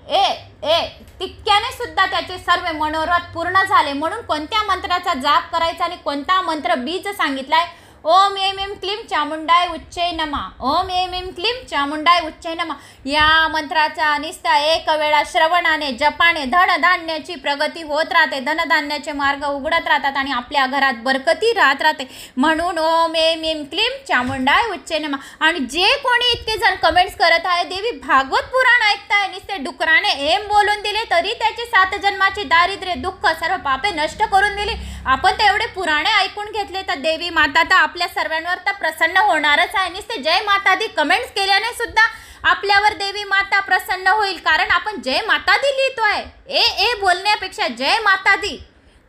ए तितक्याने सुद्धा त्याचे सर्व मनोरथ पूर्ण झाले. म्हणून कोणत्या मंत्राचा जाप करायचा आणि कोणता मंत्र बीज सांगितलाय, ओम एम एम क्लीम चामुंडाय उच्चै नमः, ओम एम एम क्लीम चामुंडाय उच्चै नमः. या मंत्राचा निस्ता एक वेळा श्रवणाने जपाने धनधान्याची प्रगती होत राहते, धनधान्याचे मार्ग उघडत राहतात आणि आपल्या घरात बरकती राहत राहते. म्हणून ओम एम एम क्लीम चामुंडाय उच्चै नमः. आणि जे कोणी इतके जण कमेंट्स करत आहे देवी भागवत पुराण ऐकताय निस्ते डुकराने एम बोलून दिले तरी त्याचे 7 जन्माचे दारिद्र्य दुःख सर्व पापे नष्ट करून दिली. आपण ते एवढे पुराणे ऐकून घेतले तर देवी माता तर आपल्या सर्वांवर तर प्रसन्न होणारच आहे. नुसते जय माता दी कमेंट्स केल्याने सुद्धा आपल्यावर देवी माता प्रसन्न होईल. कारण आपण जय माता दी लिहितोय. ए बोलण्यापेक्षा जय माता दी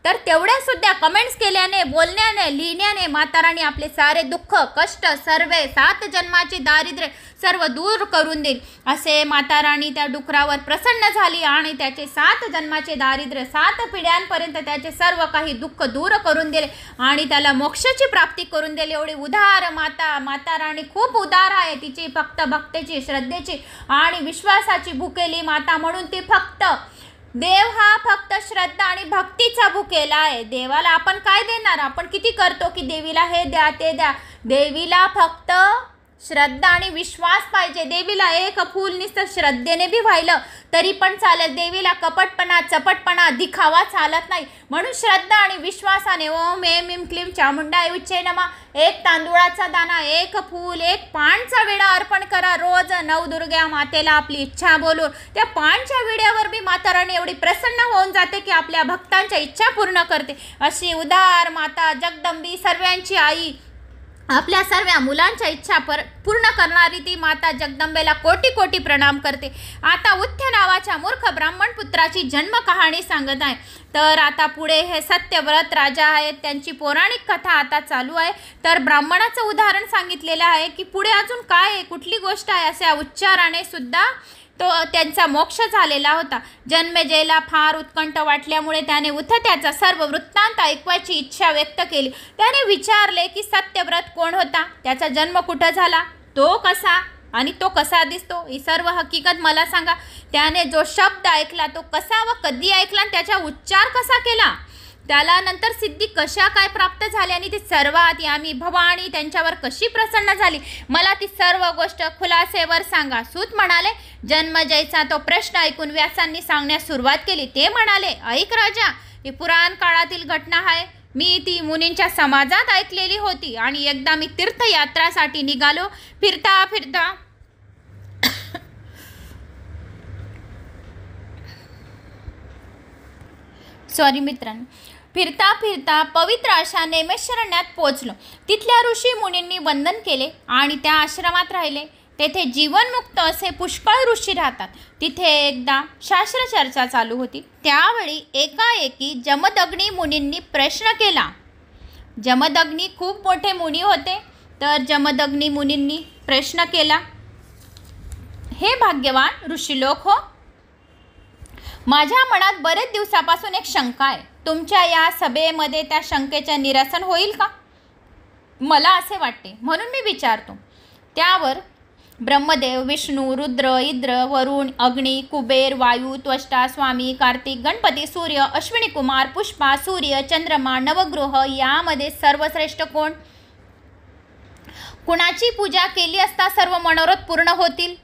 तर तेवढ्या सुद्धा कमेंट्स केल्याने, बोलण्याने, लिहिण्याने माता राणी आपले सारे दुःख, कष्ट, सर्व 7 जन्माचे दारिद्र्य सर्व दूर करून देईल असे माता राणी त्या डुकरावर प्रसन्न झाली आणि त्याचे 7 जन्माचे दारिद्र्य 7 पिढ्यांपर्यंत त्याचे सर्व काही दुःख दूर करून दिले आणि त्याला मोक्षाची प्राप्ती करून दिली. एवढी उदार माता राणी खूप उदार आहे. तिची फक्त भक्तीची, श्रद्धेची आणि विश्वासाची भुकेली माता, म्हणून ती फक्त देव हा फक्त श्रद्धा आणि भक्तीचा भुकेला आहे. देवाला आपण काय देणार? आपण किती करतो की देवीला हे द्या ते द्या. देवीला फक्त श्रद्धा आणि विश्वास पाहिजे. देवीला एक फूल नुसतं श्रद्धेने बी व्हायलं तरी पण चालेल. देवीला कपटपणा, चपटपणा, दिखावा चालत नाही. म्हणून श्रद्धा आणि विश्वासाने ओम ऐं ऐं क्लीं चामुंडाय उच्चे नमा, एक तांदूळाचा दाना, एक फूल, एक पानचा विडा अर्पण करा. रोज नवदुर्गा मातेला आपली इच्छा बोलून त्या पानच्या विड्यावर बी माता राणी एवढी प्रसन्न होऊन जाते की आपल्या भक्तांच्या इच्छा पूर्ण करते. अशी उदार माता, जगदंबी, सर्वांची आई, आपल्या सर्व मुलांच्या इच्छा पूर्ण करणारी ती माता जगदंबेला कोटी कोटी प्रणाम करते. आता उथ्य नावाच्या मूर्ख ब्राह्मण पुत्राची जन्म कहाणी सांगत आहे. तर आता पुढे हे सत्यव्रत राजा आहेत, त्यांची पौराणिक कथा आता चालू आहे. तर ब्राह्मणाचं उदाहरण सांगितलेलं आहे की पुढे अजून काय आहे, कुठली गोष्ट आहे, अशा उच्चाराने सुद्धा तो त्यांचा मोक्ष झालेला होता. जन्मेजयला फार उत्कंठ वाटल्यामुळे त्याने उथत्याचा सर्व वृत्तांत ऐकवायची इच्छा व्यक्त केली. त्याने विचारले की सत्यव्रत कोण होता, त्याचा जन्म कुठं झाला, तो कसा आणि तो कसा दिसतो, ही सर्व हकीकत मला सांगा. त्याने जो शब्द ऐकला तो कसा व कधी ऐकला आणि त्याचा उच्चार कसा केला, त्याला नंतर सिद्धी कशा काय प्राप्त झाली आणि ती सर्वात यामी भवानी त्यांच्यावर कशी प्रसन्न झाली, मला ती सर्व गोष्ट खुलासेवर सांगा. सूत म्हणाले. जन्मजयचा तो प्रश्न ऐकून व्यासांनी सांगण्यास सुरुवात केली. ते म्हणाले, ऐक राजा, ही पुराण काळातील घटना आहे. मी ती मुनींच्या समाजात ऐकलेली होती आणि एकदा मी तीर्थयात्रासाठी निघालो. फिरता फिरता मित्रांनो, फिरता फिरता पवित्र अशा नेमेश्वरण्यात पोचलो. तिथल्या ऋषी मुनींनी वंदन केले आणि त्या आश्रमात राहिले. तेथे जीवनमुक्त असे पुष्कळ ऋषी राहतात. तिथे एकदा शास्त्र चर्चा चालू होती. त्यावेळी एकाएकी जमदग्नी मुनींनी प्रश्न केला. जमदग्नी खूप मोठे मुनी होते. तर जमदग्नी मुनींनी प्रश्न केला, हे भाग्यवान ऋषीलोक हो, माझ्या मनात बरेच दिवसापासून एक शंका आहे. तुमच्या या सभेमध्ये त्या शंकेचे निरसन होईल का? मला असे वाटते, म्हणून मी विचारतो. त्यावर ब्रह्मदेव, विष्णू, रुद्र, इंद्र, वरुण, अग्नी, कुबेर, वायू, त्वष्टा, स्वामी, कार्तिक, गणपती, सूर्य, अश्विनी कुमार, पुष्पा, सूर्य, चंद्रमा, नवग्रह यामध्ये सर्वश्रेष्ठ कोण? कुणाची पूजा केली असता सर्व मनोरथ पूर्ण होतील?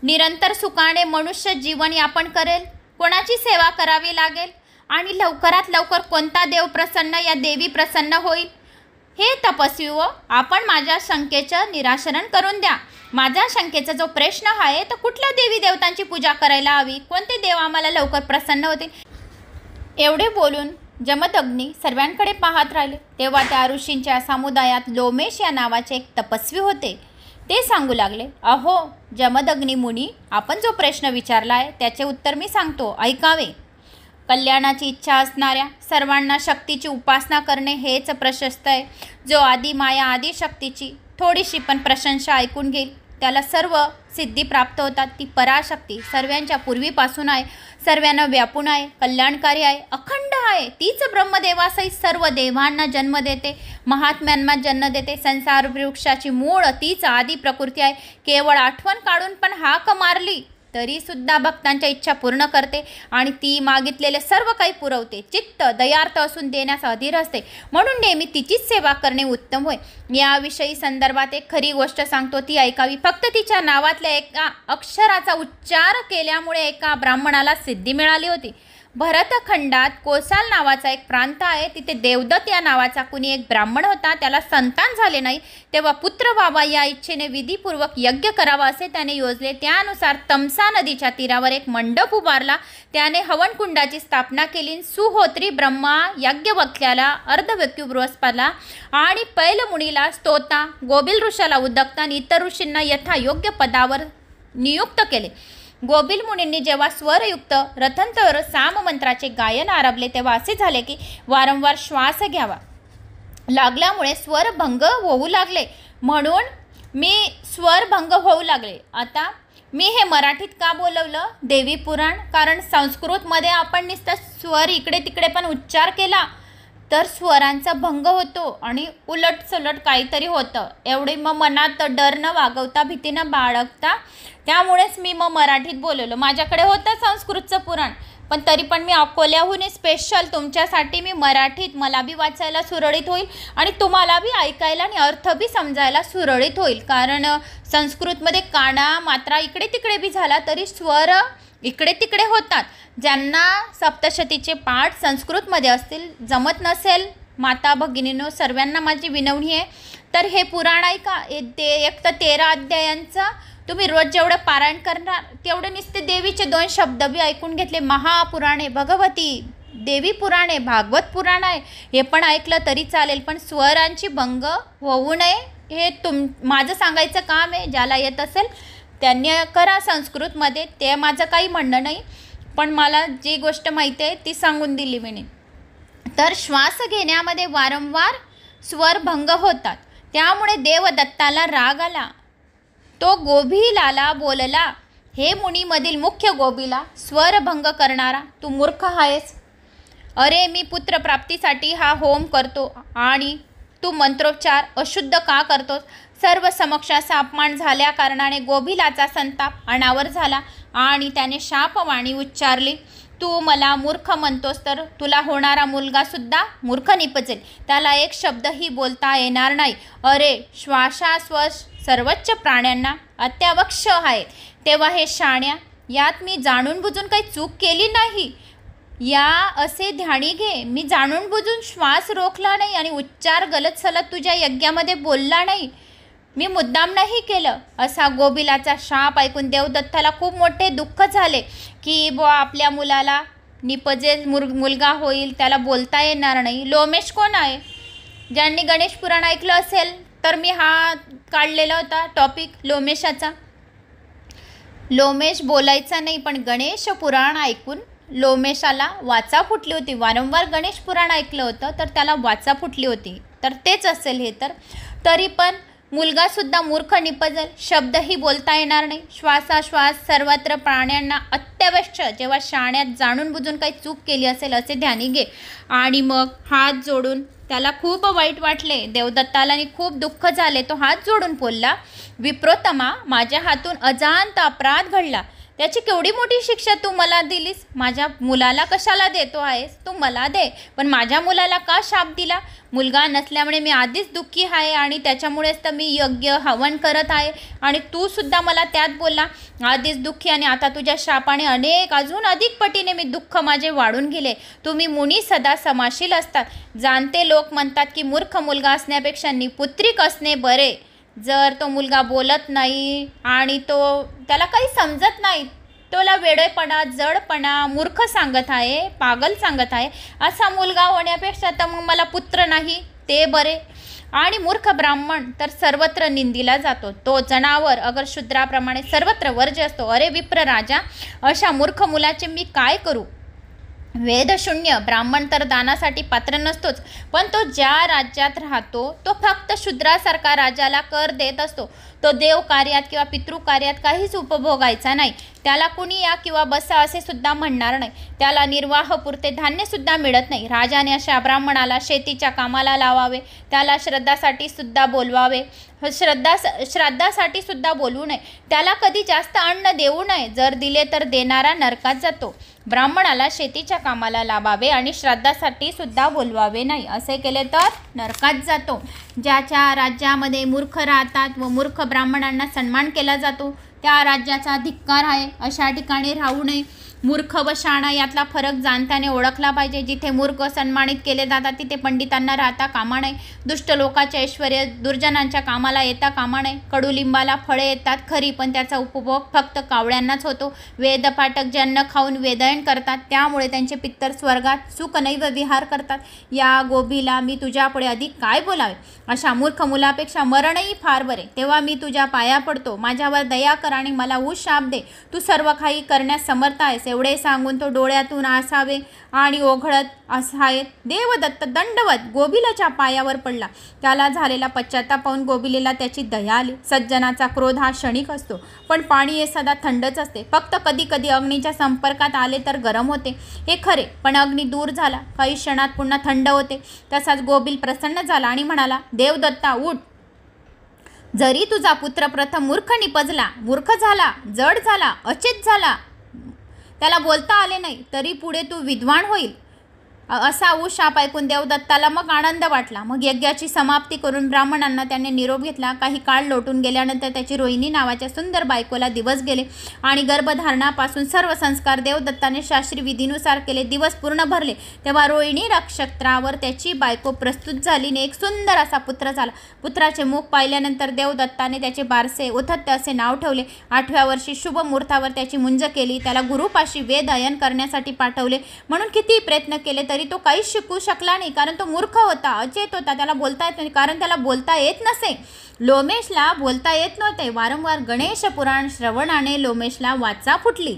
निरंतर सुखाने मनुष्य जीवन यापन करेल? कोणाची सेवा करावी लागेल? आणि लवकरात लवकर कोणता देव प्रसन्न या देवी प्रसन्न होईल? हे तपस्वी व आपण माझ्या शंकेचं निराशरण करून द्या. माझ्या शंकेचा जो प्रश्न आहे तर कुठल्या देवी देवतांची पूजा करायला हवी, कोणते देव आम्हाला लवकर प्रसन्न होतील? एवढे बोलून जमदग्नी सर्वांकडे पाहत राहिले. तेव्हा त्या ऋषींच्या समुदायात लोमेश या नावाचे एक तपस्वी होते. ते सांगू लागले, अहो जमदग्नी मुनी, आपण जो प्रश्न विचारला आहे त्याचे उत्तर मी सांगतो, ऐकावे. कल्याणाची इच्छा असणाऱ्या सर्वांना शक्तीची उपासना करणे हेच प्रशस्त आहे. जो आदी माया आदी शक्तीची थोडीशी पण प्रशंसा ऐकून घेईल त्याला सर्व सिद्धी प्राप्त होतात. ती पराशक्ती सर्वांच्या पूर्वीपासून आहे, सर्वांना व्यापून आहे, कल्याणकारी आहे, अखंड आहे. तीच ब्रह्मदेवासहित सर्व देवांना जन्म देते, महात्म्यांना जन्म देते. संसार वृक्षाची मूळ तीच आदी प्रकृती आहे. केवळ आठवण काढून पण हाक मारली तरीसुद्धा भक्तांच्या इच्छा पूर्ण करते आणि ती मागितलेले सर्व काही पुरवते. चित्त दयार्थ असून देण्यास अधीर असते, म्हणून नेहमी तिचीच सेवा करणे उत्तम होय. याविषयी संदर्भात एक खरी गोष्ट सांगतो, ती ऐकावी. फक्त तिच्या नावातल्या एका अक्षराचा उच्चार केल्यामुळे एका ब्राह्मणाला सिद्धी मिळाली होती. भरतखंडात कोसाल नावाचा एक प्रांत आहे. तिथे देवदत्त या नावाचा कुणी एक ब्राह्मण होता. त्याला संतान झाले नाही, तेव्हा पुत्र व्हावा या इच्छेने विधीपूर्वक यज्ञ करावा असे त्याने योजले. त्यानुसार तमसा नदीच्या तीरावर एक मंडप उभारला. त्याने हवनकुंडाची स्थापना केली. सुहोत्री ब्रह्मा, याज्ञवल्क्याला, अर्धव्यक्यू बृहस्पतीला आणि पैलमुनीला स्तोता, गोबिल ऋषाला उदकता आणि इतर ऋषींना यथायोग्य पदावर नियुक्त केले. गोबिल मुनींनी जेव्हा स्वरयुक्त रथंतर साम मंत्राचे गायन आरंभले तेव्हा असे झाले की वारंवार श्वास घ्यावा लागल्यामुळे स्वरभंग होऊ लागले, म्हणून मी स्वरभंग होऊ लागले. आता मी हे मराठीत का बोलवलं देवी पुराण, कारण संस्कृतमध्ये आपण नुसतं स्वर इकडे तिकडे पण उच्चार केला तर स्वरांचा भंग होतो आणि उलटसुलट काहीतरी होतं. एवढी मग मनात डर न वागवता, भीती न बाळगता, त्यामुळेच मी मग मराठीत बोलवलं. माझ्याकडे होतं संस्कृतचं पुराण, पण तरी पण मी अकोल्याहून स्पेशल तुमच्यासाठी मी मराठीत, मला बी वाचायला सुरळीत होईल आणि तुम्हाला बी ऐकायला आणि अर्थ बी समजायला सुरळीत होईल. कारण संस्कृतमध्ये काना मात्रा इकडे तिकडे बी झाला तरी स्वर इकडे तिकडे होतात. ज्यांना सप्तशतीचे पाठ संस्कृतमध्ये असतील, जमत नसेल माता भगिनींनो, सर्वांना माझी विनवणी आहे, तर हे पुराण ऐका. ते एक तर 13 अध्यायांचा तुम्ही रोज जेवढं पारायण करणार तेवढे नुसते देवीचे 2 शब्द बी ऐकून घेतले. महापुराणे, भगवती देवी पुराणे, भागवत पुराण आहे, हे पण ऐकलं तरी चालेल, पण स्वरांची भंग होऊ नये हे माझं सांगायचं काम आहे. ज्याला येत असेल त्यांनी करा संस्कृतमध्ये, ते माझं काही म्हणणं नाही, पण मला जी गोष्ट माहिती आहे ती सांगून दिली मी. तर श्वास घेण्यामध्ये वारंवार स्वरभंग होतात, त्यामुळे देवदत्ताला राग आला. तो गोभिलाला बोलला, हे मुनीमधील मुख्य गोभिला, स्वरभंग करणारा तू मूर्ख आहेस. अरे मी पुत्रप्राप्तीसाठी हा होम करतो आणि तू मंत्रोच्चार अशुद्ध का करतोस. सर्व समक्षाचा अपमान झाल्या कारणाने गोभिलाचा संताप अनावर झाला आणि त्याने शापवाणी उच्चारली, तू मला मूर्ख म्हणतोस तर तुला होणारा मुलगासुद्धा मूर्ख निपजेल, त्याला एक शब्दही बोलता येणार नाही. अरे श्वासाश्वास सर्वोच्च प्राण्यांना अत्यावश्यक आहे, तेव्हा हे शाण्या, यात मी जाणून बुजून काही चूक केली नाही, या असे ध्यानी घे. मी जाणून बुजून श्वास रोखला नाही आणि उच्चार गलत सलत तुझ्या यज्ञामध्ये बोलला नाही, मी मुद्दाम नाही केलं. असा गोभिलाचा शाप ऐकून देवदत्ताला खूप मोठे दुःख झाले की आपल्या मुलाला निपजेल, मुलगा होईल, त्याला बोलता येणार नाही. लोमेश कोण आहे? ज्यांनी गणेश पुराण ऐकलं असेल तर मी हा काढलेला होता टॉपिक लोमेशाचा. लोमेश बोलायचा नाही, पण गणेश पुराण ऐकून लोमेशाला वाचा फुटली होती. वारंवार गणेश पुराण ऐकलं होतं तर त्याला वाचा फुटली होती, तर तेच असेल हे. तर तरी पण मुलगासुद्धा मूर्ख निपजेल, शब्दही बोलता येणार नाही. श्वासाश्वास सर्वत्र प्राण्यांना अत्यावश्यक, जेव्हा शाण्यात जाणून बुजून काही चूक केली असेल असे ध्यानी घे. आणि मग हात जोडून, त्याला खूप वाईट वाटले देवदत्ताला आणि खूप दुःख झाले. तो हात जोडून बोलला, विप्रोत्तमा, माझ्या हातून अजांत अपराध घडला, त्याची केवढी मोठी शिक्षा तू मला दिलीस. माझ्या मुलाला कशाला देतो आहेस, तू मला दे, पण माझ्या मुलाला का शाप दिला. मुलगा नसल्यामुळे मी आधीच दुःखी आहे आणि त्याच्यामुळेच तर मी यज्ञ हवन करत आहे आणि तू सुद्धा मला त्यात बोलला आधीच दुःखी, आणि आता तुझ्या शापाने अजून अधिक पटीने मी दुःख माझे वाढून गेले. तुम्ही मुनी सदा समाशील असतात. जाणते लोक म्हणतात की मूर्ख मुलगा असण्यापेक्षा निपुत्रिक असणे बरे. जर तो मुलगा बोलत नाही आणि त्याला काही समजत नाही, तोला वेडेपणा, जडपणा, मूर्ख सांगत आहे, पागल सांगत आहे, असा मुलगा होण्यापेक्षा तर मग मला पुत्र नाही ते बरे. आणि मूर्ख ब्राह्मण तर सर्वत्र निंदिला जातो, तो जनावर अगर शूद्राप्रमाणे सर्वत्र वर्ज्य असतो. अरे विप्र राजा, अशा मूर्ख मुलाचे मी काय करू. वेदशून्य ब्राह्मण तर दानासाठी पात्र नसतोच, पण तो ज्या राज्यात राहतो तो फक्त शूद्रासारखा राजाला कर देत असतो. तो देव कार्यात किंवा पितृकार्यात काहीच उपभोगायचा नाही. त्याला कुणी या किंवा बसा असे सुद्धा म्हणणार नाही. त्याला निर्वाहपुरते धान्यसुद्धा मिळत नाही. राजाने अशा ब्राह्मणाला शेतीच्या कामाला लावावे, त्याला श्राद्धासाठी सुद्धा बोलवावे, श्राद्धासाठी सुद्धा बोलवू नये, त्याला कधी जास्त अन्न देऊ नये. जर दिले तर देणारा नरकात जातो. ब्राह्मणाला शेतीच्या कामाला लावावे आणि श्राद्धासाठी सुद्धा बोलवावे नाही, असे केले तर नरकात जातो. ज्याच्या राज्यामध्ये मूर्ख राहतात व मूर्ख ब्राह्मणांना सन्मान केला जातो त्या राज्याचा धिक्कार आहे. अशा ठिकाणी राहू नये. मूर्ख व शहाणा यातला फरक जाणत्याने ओळखला पाहिजे. जिथे मूर्ख सन्मानित केले जातात तिथे पंडितांना राहता कामा नये. दुष्ट लोकांचे ऐश्वर्य दुर्जनांच्या कामाला येता कामा नये. कडुलिंबाला फळे येतात खरी, पण त्याचा उपभोग फक्त कावळ्यांनाच होतो. वेदपाठक जे अन्न खाऊन वेदयन करतात त्यामुळे त्यांचे पित्तर स्वर्गात सुखनैव विहार करतात. या गोभीला मी तुझ्यापुढे अधिक काय बोलावे. अशा मूर्ख मुलापेक्षा मरणही फार बरे. तेव्हा मी तुझ्या पाया पडतो, माझ्यावर दया कर आणि मला शाप दे. तू सर्व काही करण्यास समर्थ आहेस. एवढे सांगून तो डोळ्यातून आसावे आणि ओघळत असावे. देवदत्त दंडवत गोभिलाच्या पायावर पडला. त्याला झालेला पश्चाताप पाहून गोभिलेला त्याची दया आली. सज्जनाचा क्रोध हा क्षणिक असतो, पण पाणी हे सदा थंडच असते. फक्त कधी कधी अग्नीच्या संपर्कात आले तर गरम होते, हे खरे. पण अग्नी दूर झाला काही क्षणात पुन्हा थंड होते. तसाच गोभिल प्रसन्न झाला आणि म्हणाला, देवदत्ता उठ. जरी तुझा पुत्र प्रथम मूर्ख निपजला, मूर्ख झाला, जड झाला, अचेत झाला, त्याला बोलता आले नाही, तरी पुढे तू विद्वान होईल. असा शाप ऐकून देवदत्ताला मग आनंद वाटला. मग यज्ञाची समाप्ती करून ब्राह्मणांना त्याने निरोप घेतला. काही काळ लोटून गेल्यानंतर त्याची रोहिणी नावाच्या सुंदर बायकोला दिवस गेले आणि गर्भधारणापासून सर्व संस्कार देवदत्ताने शास्त्री विधीनुसार केले. दिवस पूर्ण भरले तेव्हा रोहिणी नक्षत्रावर त्याची बायको प्रस्तुत झाली आणि एक सुंदर असा पुत्र झाला. पुत्राचे मुख पाहिल्यानंतर देवदत्ताने त्याचे बारसे उथत्य असे नाव ठेवले. 8व्या वर्षी शुभ मुहूर्तावर त्याची मुंज केली. त्याला गुरुपाशी वेद अयन करण्यासाठी पाठवले. म्हणून किती प्रयत्न केले तरी तो काहीच शिकू शकला नाही, कारण तो मूर्ख होता, अचेत होता. त्याला बोलता येत नाही, कारण त्याला बोलता येत नसे. लोमेशला बोलता येत नव्हते. वारंवार गणेश पुराण श्रवणाने लोमेशला वाचा फुटली.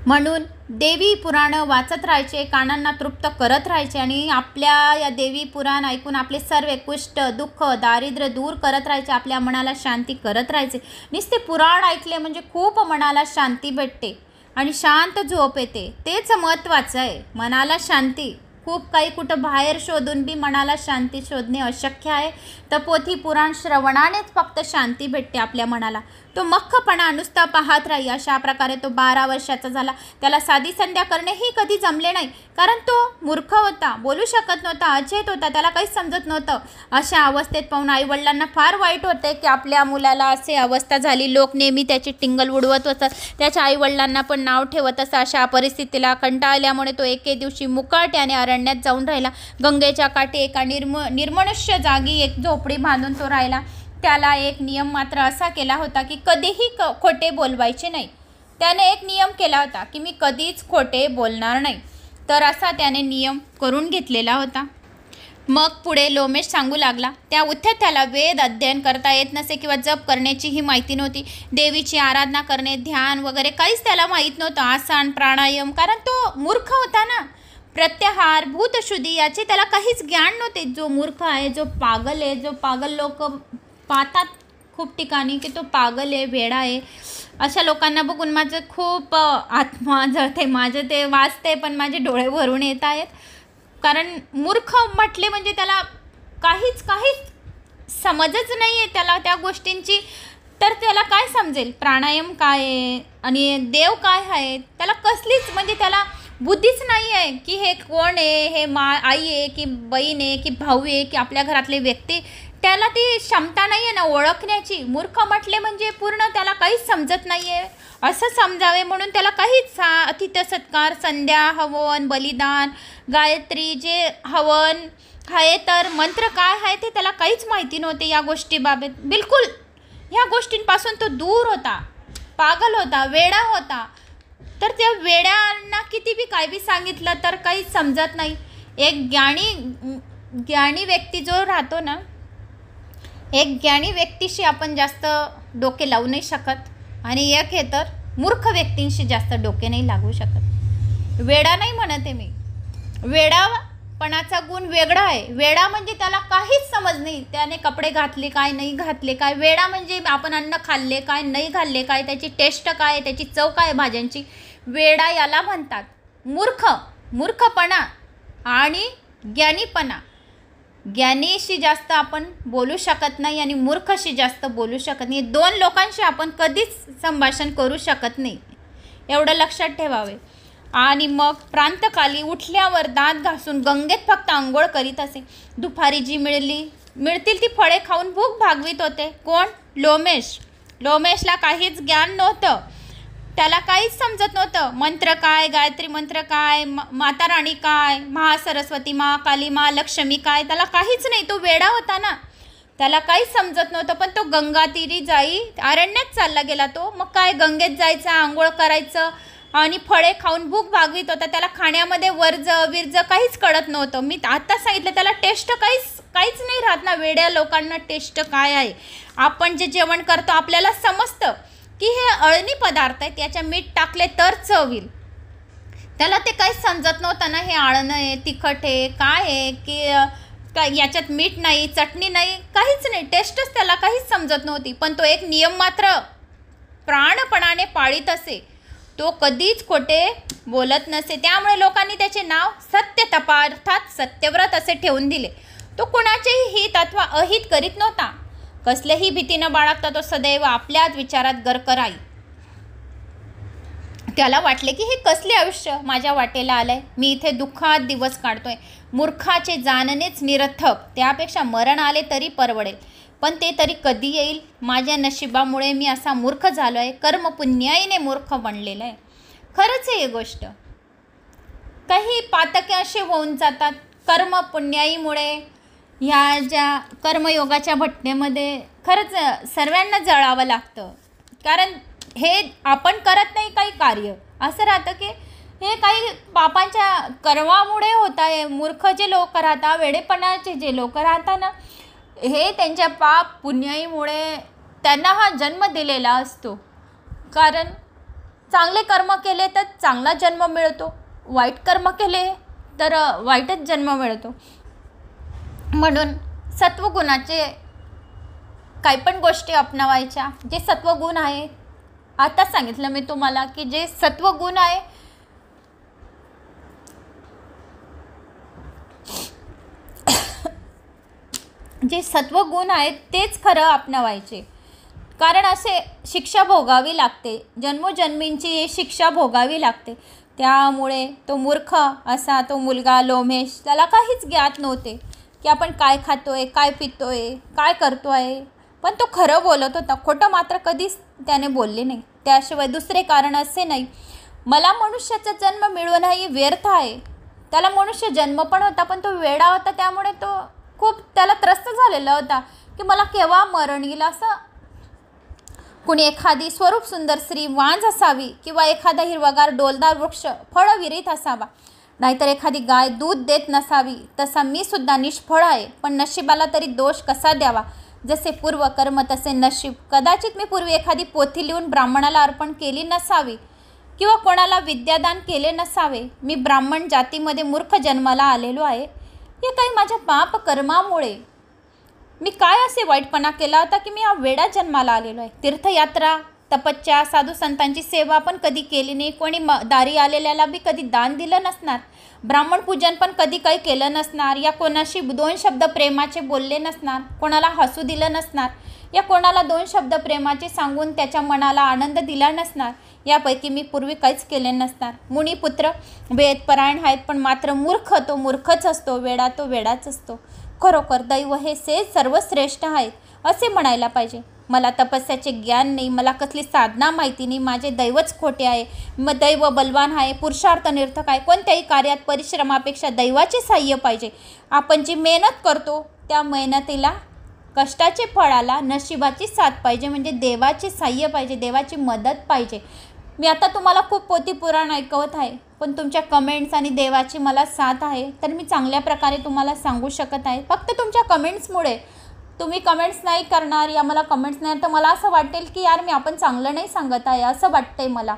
म्हणून देवी पुराण वाचत राहायचे, कानांना तृप्त करत राहायचे आणि आपल्या या देवी पुराण ऐकून आपले सर्व कुष्ठ दुःख दारिद्र्य दूर करत राहायचे. आपल्या मनाला शांती करत राहायचे. नुसते पुराण ऐकले म्हणजे खूप मनाला शांती भेटते आणि शांत झोप येते. तेच महत्त्वाचं आहे, मनाला शांती. खूप काही कुठं बाहेर शोधून बी मनाला शांती शोधणे अशक्य आहे. तर पोथी पुराण श्रवणानेच फक्त शांती भेटते आपल्या मनाला. तो मख्खपणा नुसता पाहत राही. अशा प्रकारे तो 12 वर्षाचा झाला. त्याला साधी संध्या करणेही कधी जमले नाही, कारण तो मूर्ख होता, बोलू शकत नव्हता, अचेत होता, त्याला काहीच समजत नव्हतं. अशा अवस्थेत पाहून आईवडिलांना फार वाईट होते की आपल्या मुलाला असे अवस्था झाली. लोक नेहमी त्याची टिंगल उडवत असतात, त्याच्या आईवडिलांना पण नाव ठेवत असतात. अशा परिस्थितीला कंटाळल्यामुळे तो एके दिवशी मुकाट्याने अरण्यात जाऊन राहिला. गंगेच्या काठी एका निर्मनुष्य जागी एक झोपडी बांधून तो राहिला. त्याला एक नियम मात्र असा केला होता की कधीही खोटे बोलवायचे नाही. त्याने एक नियम केला होता की मी कधीच खोटे बोलणार नाही. तर असा त्याने नियम करून घेतलेला होता. मग पुढे लोमेश सांगू लागला, त्या त्याला वेद अध्ययन करता येत नसे किंवा जप करण्याचीही माहिती नव्हती. देवीची आराधना करणे, ध्यान वगैरे काहीच त्याला माहीत नव्हतं. आसन प्राणायाम, कारण तो मूर्ख होता ना. प्रत्याहार भूतशुद्धी याचे त्याला काहीच ज्ञान नव्हते. जो मूर्ख आहे, जो पागल आहे, जो पागल लोक पाहतात खूप ठिकाणी की तो पागल आहे, वेडा आहे. अशा लोकांना बघून माझं खूप आत्मा जळते. माझं ते वाचते पण माझे डोळे भरून येत आहेत. कारण मूर्ख म्हटले म्हणजे त्याला काहीच समजच नाही आहे त्याला त्या गोष्टींची. तर त्याला काय समजेल प्राणायाम काय आहे आणि देव काय आहे, त्याला कसलीच म्हणजे त्याला बुद्धीच नाही आहे की हे कोण आहे, हे आई आहे की बहीण आहे की भाऊ आहे की आपल्या घरातले व्यक्ती. त्याला ती क्षमता नाही आहे ना ओळखण्याची. मूर्ख म्हटले म्हणजे पूर्ण त्याला काहीच समजत नाही आहे असं समजावे, म्हणून त्याला काहीच अतिथ्य सत्कार, संध्या, हवन, बलिदान, गायत्री जे हवन आहे तर मंत्र काय आहे ते त्याला काहीच माहिती नव्हते. या गोष्टीबाबत बिलकुल ह्या गोष्टींपासून तो दूर होता, पागल होता, वेडा होता. तर त्या वेड्यांना किती बी काय बी सांगितलं तर काहीच समजत नाही. एक ज्ञानी व्यक्ती जो राहतो ना, एक ज्ञानी व्यक्तीशी आपण जास्त डोके लावू नाही शकत आणि एक हे तर मूर्ख व्यक्तींशी जास्त डोके नाही लागू शकत. वेडा नाही म्हणत आहे मी, वेडापणाचा गुण वेगळा आहे. वेडा म्हणजे त्याला काहीच समज नाही, त्याने कपडे घातले काय नाही घातले काय. वेडा म्हणजे आपण अन्न खाल्ले काय नाही खाल्ले काय, त्याची टेस्ट काय, त्याची चव काय भाज्यांची. वेडा याला म्हणतात. मूर्खपणा आणि ज्ञानीपणा. ज्ञानीशी जास्त आपण बोलू शकत नाही आणि मूर्खशी जास्त बोलू शकत नाही. दोन लोकांशी आपण कधीच संभाषण करू शकत नाही, एवढं लक्षात ठेवावे. आणि मग प्रांतकाली उठल्यावर दात घासून गंगेत फक्त आंघोळ करीत असे. दुपारी जी मिळतील ती फळे खाऊन भूक भागवित होते. कोण? लोमेशला काहीच ज्ञान नव्हतं. त्याला काहीच समजत नव्हतं. मंत्र काय, गायत्री मंत्र काय, माता राणी काय, महासरस्वती, महाकाली, महालक्ष्मी काय, त्याला काहीच नाही. तो वेडा होता ना, त्याला काहीच समजत नव्हतं. पण तो गंगातीरी जाई अरण्यात चालला गेला. तो मग काय गंगेत जायचा, आंघोळ करायचं आणि फळे खाऊन भूक भागवीत होता. त्याला खाण्यामध्ये वर्ज विर्ज काहीच कळत नव्हतं. मी आत्ताच सांगितलं, त्याला टेस्ट काहीच नाही राहत ना. वेड्या लोकांना टेस्ट काय आहे. आपण जे जेवण करतो आपल्याला समजतं की हे अळणी पदार्थ आहेत, याच्या मीठ टाकले तर चव येईल. त्याला ते काहीच समजत नव्हतं ना, हे आळणं आहे, तिखट आहे, काय आहे, की काय याच्यात मीठ नाही, चटणी नाही, काहीच नाही. टेस्टच त्याला काहीच समजत नव्हती. पण तो एक नियम मात्र प्राणपणाने पाळीत असे. तो कधीच खोटे बोलत नसे. त्यामुळे लोकांनी त्याचे नाव सत्यतपा अर्थात सत्यव्रत असे ठेवून दिले. तो कोणाचेही हित अथवा अहित करीत नव्हता. कसल्याही भीतीनं बाळगता तो सदैव आपल्याच विचारात गरकराई. त्याला वाटले की हे कसले आयुष्य माझ्या वाटेला आलंय. मी इथे दुःखात दिवस काढतोय. मूर्खाचे जाननेच निरर्थक. त्यापेक्षा मरण आले तरी परवडेल. पण ते तरी कधी येईल. माझ्या नशिबामुळे मी असा मूर्ख झालो आहे. कर्मपुण्याईने मूर्ख बनलेला आहे. खरंच आहे ही गोष्ट. काही पातके असे होऊन जातात कर्मपुण्याईमुळे. ह्या ज्या कर्मयोगाच्या भट्टेमध्ये खरंच सर्वांना जळावं लागतं. कारण हे आपण करत नाही काही कार्य. असं राहतं की हे काही पापांच्या कर्मामुळे होत आहे. मूर्ख जे लोक राहतात, वेडेपणाचे जे लोक राहतात ना, हे त्यांच्या पाप पुण्याईमुळे त्यांना हा जन्म दिलेला असतो. कारण चांगले कर्म केले तर चांगला जन्म मिळतो, वाईट कर्म केले तर वाईटच जन्म मिळतो. म्हणून सत्वगुणाचे काही पण गोष्टी अपनावायच्या. जे सत्वगुण आहे, आताच सांगितलं मी तुम्हाला की जे सत्वगुण आहे जे सत्वगुण आहेत तेच खरं अपनावायचे. कारण असे शिक्षा भोगावी लागते. जन्मोजन्मींची शिक्षा भोगावी लागते. त्यामुळे तो मूर्ख असा तो मुलगा लोमेश, त्याला काहीच ज्ञात नव्हते की आपण काय खातोय, काय पितोय, काय करतोय. पण तो खरं बोलत होता. खोटं मात्र कधीच त्याने बोलले नाही. त्याशिवाय दुसरे कारण असे नाही. मला मनुष्याचा जन्म मिळवणंही व्यर्थ आहे. त्याला मनुष्य जन्म पण होता, पण तो वेडा होता. त्यामुळे तो खूप त्याला त्रस्त झालेला होता की मला केव्हा मरण येईल. असं कुणी एखादी स्वरूप सुंदर स्त्री वांज असावी, किंवा एखादा हिरवागार डोलदार वृक्ष फळं विरीत असावा, नाहीतर एखादी गाय दूध देत नसावी. तसा मी सुद्धा निष्फळ आहे. पण नशिबाला तरी दोष कसा द्यावा. जसे पूर्वकर्म तसे नशीब. कदाचित मी पूर्वी एखादी पोथी लिहून ब्राह्मणाला अर्पण केली नसावी, किंवा कोणाला विद्यादान केले नसावे. मी ब्राह्मण जातीमध्ये मूर्ख जन्माला आलेलो आहे. हे काही माझ्या पाप कर्मामुळे. मी काय असे वाईटपणा केला होता की मी हा वेडा जन्माला आलेलो आहे. तीर्थयात्रा, तपस्या, साधू संतांची सेवा पण कधी केली नाही. कोणी दारी आलेल्याला बी कधी दान दिलं नसणार. ब्राह्मण पूजन पण कधी काही केलं नसणार. या कोणाशी 2 शब्द प्रेमाचे बोलले नसणार. कोणाला हसू दिलं नसणार. या कोणाला 2 शब्द प्रेमाचे सांगून त्याच्या मनाला आनंद दिला नसणार. यापैकी मी पूर्वी काहीच केले नसणार. मुनिपुत्र वेदपरायण आहेत, पण मात्र मूर्ख तो मूर्खच असतो, वेडा तो वेडाच असतो. खरोखर दैव हे सर्वश्रेष्ठ आहे असे म्हणायला पाहिजे. मला तपस्याचे ज्ञान नाही, मला कसली साधना माहिती नाही. माझे दैवच खोटे आहे. मग दैव बलवान आहे, पुरुषार्थ निर्थक आहे. कोणत्याही कार्यात परिश्रमापेक्षा दैवाचे साह्य पाहिजे. आपण जी मेहनत करतो त्या मेहनतीला, कष्टाचे फळाला नशिबाची साथ पाहिजे. म्हणजे देवाचे साह्य पाहिजे, देवाची मदत पाहिजे. मी आता तुम्हाला खूप पोथी पुराण ऐकवत आहे, पण तुमच्या कमेंट्स आणि देवाची मला साथ आहे, तर मी चांगल्या प्रकारे तुम्हाला सांगू शकत आहे. फक्त तुमच्या कमेंट्समुळे, तुम्ही कमेंट्स नाही करणार या मला कमेंट्स नाही, तर मला असं वाटेल की यार मी आपण चांगलं नाही सांगत आहे असं वाटतंय मला.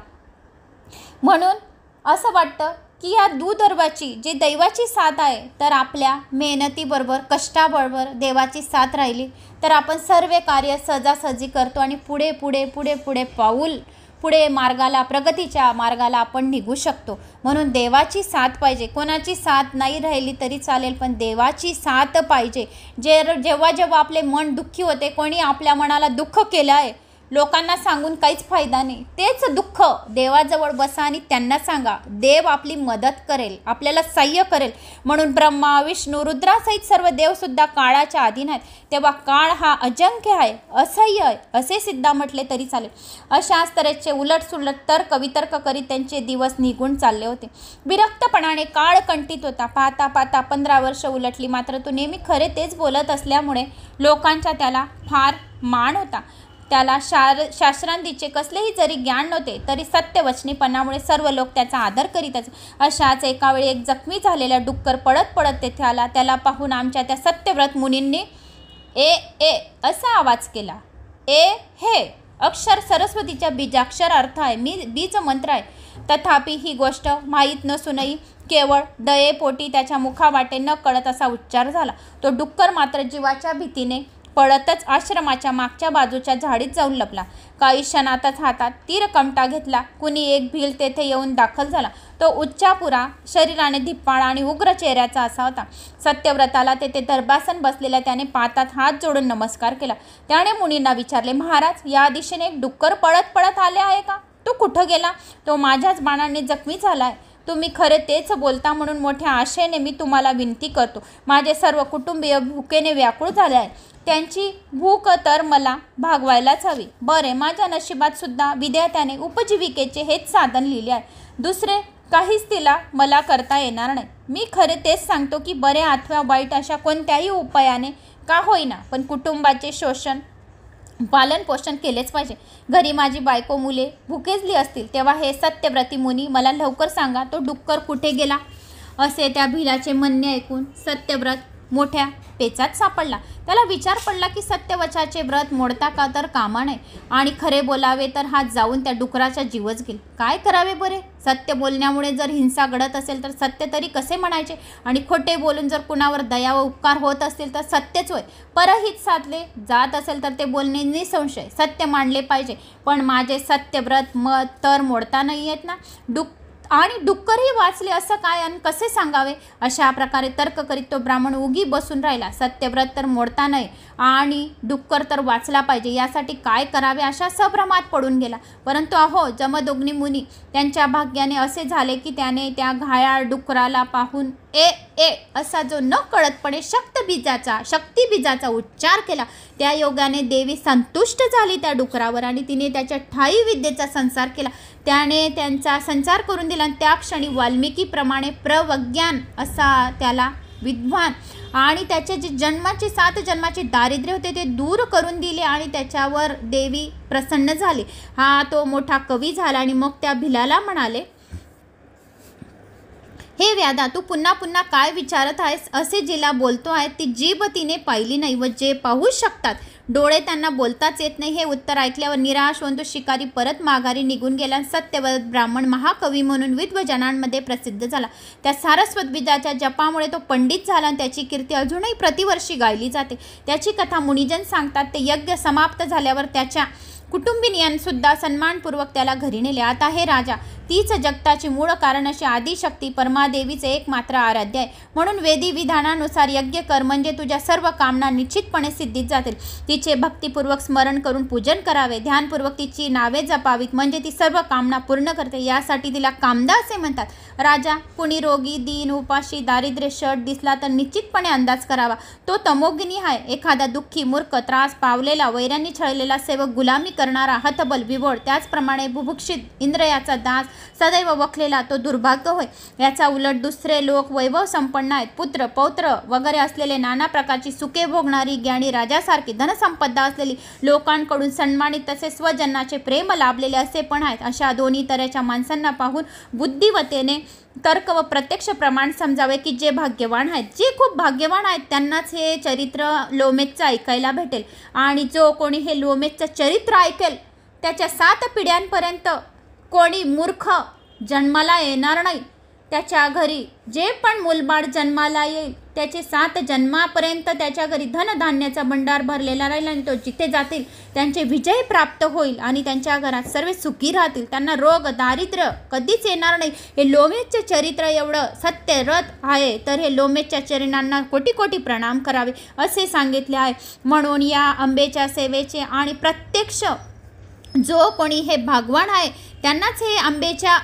म्हणून असं वाटतं की या दुर्दैवाची जी दैवाची साथ आहे, तर आपल्या मेहनतीबरोबर कष्टाबरोबर देवाची साथ राहिली तर आपण सर्व कार्य सहजासहजी करतो आणि पुढे पुढे पुढे पुढे पाऊल पुढे मार्गाला, प्रगतीच्या मार्गाला आपण निघू शकतो. म्हणून देवाची साथ पाहिजे. कोणाची साथ नाही राहिली तरी चालेल, पण देवाची साथ पाहिजे. जेव्हा जेव्हा आपले मन दुःखी होते, कोणी आपल्या मनाला दुःख केलं आहे, लोकांना सांगून काहीच फायदा नाही. तेच दुःख देवाजवळ बसा आणि त्यांना सांगा. देव आपली मदत करेल, आपल्याला सहाय्य करेल. म्हणून ब्रह्मा, विष्णू, रुद्रासहित सर्व देवसुद्धा काळाच्या अधीन आहेत. तेव्हा काळ हा अजंक्य आहे, असह्य आहे असे सिद्धा म्हटले तरी चालेल. अशाच तऱ्हेचे उलटसुलट तर्क वितर्क करीत त्यांचे दिवस निघून चालले होते. विरक्तपणाने काळ कंटित होता. पाहता पाहता 15 वर्ष उलटली. मात्र तो नेहमी खरे तेच बोलत असल्यामुळे लोकांचा त्याला फार मान होता. त्याला शास्त्रांदीचे कसलेही जरी ज्ञान नव्हते तरी सत्यवचनीपणामुळे सर्व लोक त्याचा आदर करीत असत. अशाच एका वेळी एक जखमी झालेला डुक्कर पडत पडत तेथे आला. त्याला पाहून आमच्या त्या सत्यव्रत मुनींनी ए ए असा आवाज केला. ए हे अक्षर सरस्वतीच्या बीजाक्षर अर्थ आहे, बीज मंत्र आहे. तथापि ही गोष्ट माहीत नसूनही केवळ दयेपोटी त्याच्या मुखावाटे न कळत असा उच्चार झाला. तो डुक्कर मात्र जीवाच्या भीतीने पळतच आश्रमाच्या मागच्या बाजूच्या झाडीत जाऊन लपला. काही क्षणातच हातात तीरकमटा घेतला. कुणी एक भील तेथे येऊन दाखल झाला. तो उच्चापुरा, शरीराने धिप्पाळ आणि उग्र चेहऱ्याचा असा होता. सत्यव्रताला तेथे दर्भासन बसलेल्या त्याने पातात हात जोडून नमस्कार केला. त्याने मुनींना विचारले, महाराज, या दिशेने एक डुक्कर पळत पळत आले आहे का? तो कुठं गेला? तो माझ्याच बाणाने जखमी झाला आहे. तुम्ही खरे तेच बोलता म्हणून मोठ्या आशेने मी तुम्हाला विनंती करतो. माझे सर्व कुटुंबीय भुकेने व्याकुळ झाले आहे. त्यांची भूक तर मला भागवायलाच हवी. बरे, माझ्या नशिबात सुद्धा विधात्याने उपजीविकेचे हेच साधन लिहिले आहे. दुसरे काहीच तिला मला करता येणार नाही. मी खरे तेच सांगतो की बरे अथवा वाईट अशा कोणत्याही उपायाने का होईना पण कुटुंबाचे पालन पोषण केलेच पाहिजे. घरी माझी बायको मुले भुकेजली असतील तेव्हा हे सत्यव्रती मुनी मला लवकर सांगा, तो डुक्कर कुठे गेला? असे त्या भिलाचे म्हणणे ऐकून सत्यव्रत मोठ्या पेचात सापडला. त्याला विचार पडला की सत्यवचाचे व्रत मोडता का तर कामा नये आणि खरे बोलावे तर हात जाऊन त्या डुकराचा जीवच गेल. काय करावे बरे? सत्य बोलण्यामुळे जर हिंसा घडत असेल तर सत्य तरी कसे म्हणायचे आणि खोटे बोलून जर कुणावर दया व उपकार होत असतील तर सत्यच होय. परहित साधले जात असेल तर ते बोलणे निसंशय सत्य मानले पाहिजे. पण माझे सत्यव्रत मत तर मोडता नाही येत ना. आणि डुक्करही वाचले असं काय आणि कसे सांगावे? अशा प्रकारे तर्क करीत तो ब्राह्मण उगी बसून राहिला. सत्यव्रत तर मोडता नये आणि डुक्कर तर वाचला पाहिजे, यासाठी काय करावे अशा संभ्रमात पडून गेला. परंतु अहो जमदग्नी मुनी, त्यांच्या भाग्याने असे झाले की त्याने त्या घायाळ डुकराला पाहून ए ए असा जो न कळतपणे शक्तिबीजाचा उच्चार केला. त्या योगाने देवी संतुष्ट झाली त्या डुकरावर आणि तिने त्याच्या ठाई विद्येचा संसार केला. त्याने त्यांचा संचार करून दिला. त्या क्षणी वाल्मिकीप्रमाणे प्रवज्ञान असा त्याला विद्वान आणि त्याचे जे 7 जन्माचे दारिद्र्य होते ते दूर करून दिले आणि त्याच्यावर देवी प्रसन्न झाली. हा तो मोठा कवी झाला आणि मग त्या भिलाला म्हणाले, हे व्याधा, तू पुन्हा पुन्हा काय विचारत आहेस? असे जिला बोलतो आहे ती जीभ तिने पाहिली नाही व जे पाहू शकतात डोळे त्यांना बोलताच येत नाही. हे उत्तर ऐकल्यावर निराश होऊन तो शिकारी परत माघारी निघून गेला. सत्यव्रत ब्राह्मण महाकवी म्हणून विद्वजनांमध्ये प्रसिद्ध झाला. त्या सारस्वत बीजाच्या जपामुळे तो पंडित झाला आणि त्याची कीर्ती अजूनही प्रतिवर्षी गायली जाते. त्याची कथा मुनिजन सांगतात. ते यज्ञ समाप्त झाल्यावर त्याच्या कुटुंबियांसुद्धा सन्मानपूर्वक त्याला घरी नेले. आता हे राजा, तीच जगताची मूळ कारण अशी आदिशक्ती परमादेवीचे एकमात्र आराध्य आहे. म्हणून वेदी विधानानुसार यज्ञ कर, म्हणजे तुझ्या सर्व कामना निश्चितपणे सिद्धीत जातील. तिचे भक्तिपूर्वक स्मरण करून पूजन करावे. ध्यानपूर्वक तिची नावे जपावीत, म्हणजे ती सर्व कामना पूर्ण करते. यासाठी तिला कामदा असे म्हणतात. राजा, कुणी रोगी, दीन, उपाशी, दारिद्र्य, शट दिसला तर निश्चितपणे अंदाज करावा तो तमोगिनी आहे. एखादा दुःखी, मूर्ख, त्रास पावलेला, वैरांनी छळलेला सेवक, गुलामी करणारा, हतबल, विभोळ, त्याचप्रमाणे बुभुक्षित, इंद्रियाचा दास, सदैव वखलेला तो दुर्भाग्य होय. याचा उलट दुसरे लोक वैभव संपन्न आहेत. पुत्र, पौत्र वगैरे असलेले, नाना प्रकारची सुखे भोगणारी, ज्ञानी राजासारखी धनसंपदा असलेली, लोकांकडून सन्मानित, तसे स्वजनाचे प्रेम लाभलेले असे पण आहेत. अशा दोन्ही तऱ्हेच्या माणसांना पाहून बुद्धिवतेने तर्क व प्रत्यक्ष प्रमाण समजावे की जे भाग्यवान आहेत, जे खूप भाग्यवान आहेत त्यांनाच हे चरित्र लोमेचं ऐकायला भेटेल. आणि जो कोणी हे लोमेचं चरित्र ऐकेल त्याच्या 7 पिढ्यांपर्यंत कोणी मूर्ख जन्माला येणार नाही. त्याच्या घरी जे पण मूलबाळ जन्माला येईल त्याचे 7 जन्मापर्यंत त्याच्या घरी धनधान्याचा भंडार भरलेला राहील आणि तो जिथे जातील त्यांचे विजय प्राप्त होईल आणि त्यांच्या घरात सर्व सुखी राहतील. त्यांना रोग दारिद्र्य कधीच येणार नाही. हे लोमेचे चरित्र एवढं सत्यरथ आहे तर हे लोमेच्या चरणांना कोटी कोटी प्रणाम करावे असे सांगितले आहे. म्हणून या अंबेच्या सेवेचे आणि प्रत्यक्ष जो कोणी हे भगवान आहे त्यांनाच हे आंबेच्या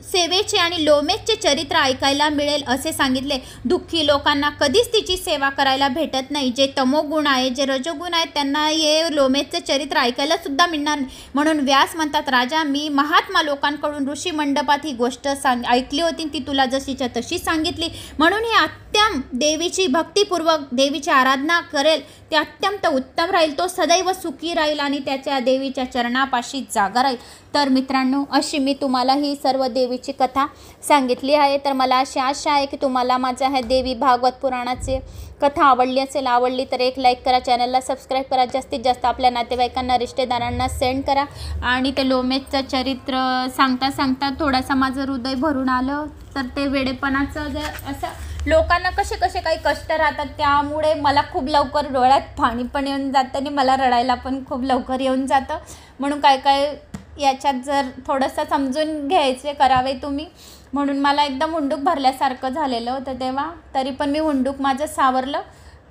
सेवेचे आणि लोमेचे चरित्र ऐकायला मिळेल असे सांगितले. दुःखी लोकांना कधीच तिची सेवा करायला भेटत नाही. जे तमोगुण आहे, जे रजोगुण आहेत, त्यांना हे लोमेचे चरित्र ऐकायला सुद्धा मिळणार नाही. म्हणून व्यास म्हणतात, राजा मी महात्मा लोकांकडून ऋषी मंडपात ही गोष्ट ऐकली होती, ती तुला जशीच्या तशी सांगितली. म्हणून हे अत्यंत देवीची भक्तिपूर्वक देवीची आराधना करेल ते अत्यंत उत्तम राहील. तो सदैव सुखी राहील आणि त्याच्या देवीच्या चरणापाशी जागा राहील. तर मित्रांनो, अशी मी तुम्हाला ही सर्व देवीची कथा सांगितली आहे. तर मला अशी आशा आहे की तुम्हाला माझ्या ह्या देवी भागवत पुराणाची कथा आवडली असेल. आवडली तर एक लाईक करा, चॅनलला सबस्क्राईब करा, जास्तीत जास्त आपल्या नातेवाईकांना रिश्तेदारांना सेंड करा. आणि ते लोमेचं चरित्र सांगता सांगता थोडासा माझं हृदय भरून आलं. तर ते वेडेपणाचं जर असं लोकांना कसे कसे काही कष्ट राहतात, त्यामुळे मला खूप लवकर डोळ्यात पाणी पण येऊन जातं आणि मला रडायला पण खूप लवकर येऊन जातं. म्हणून काय काय याच्यात जर थोडंसं समजून घ्यायचे करावे तुम्ही. म्हणून मला एकदम हुंडूक भरल्यासारखं झालेलं होतं तेव्हा. तरी पण मी हुंडूक माझं सावरलं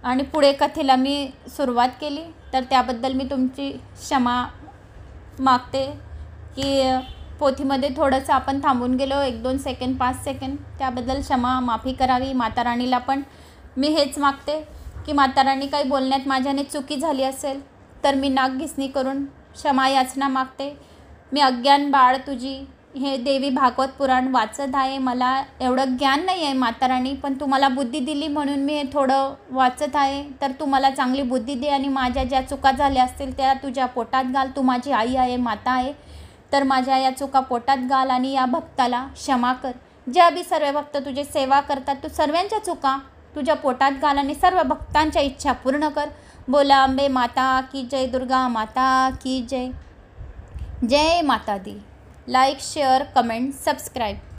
आणि पुढे कथेला मी सुरुवात केली. तर त्याबद्दल मी तुमची क्षमा मागते की पोथीमध्ये थोडंसं आपण थांबून गेलो 1-2 सेकंड 5 सेकंड, त्याबद्दल क्षमा माफी करावी. माताराणीला पण मी हेच मागते की माताराणी काही बोलण्यात माझ्याने चुकी झाली असेल तर मी नागघिसणी करून क्षमा याचना मागते. मी अज्ञान बाळ तुझी हे देवी भागवत पुराण वाचत आहे. मला एवढं ज्ञान नाही आहे माताराणी, पण तू मला बुद्धी दिली म्हणून मी हे थोडं वाचत आहे. तर तू मला चांगली बुद्धी दे आणि माझ्या ज्या चुका झाल्या असतील त्या तुझ्या पोटात घाल. तू माझी आई आहे, माता आहे. तर माझ्या या चुका पोटात घाल आणि या भक्ताला क्षमा कर. ज्या बी सर्व भक्त तुझी सेवा करतात, तू सर्वांच्या चुका तुझ्या पोटात घाल आणि सर्व भक्तांच्या इच्छा पूर्ण कर. बोला अंबे माता की जय, दुर्गा माता की जय. जय माता दी. Like, share, comment, subscribe.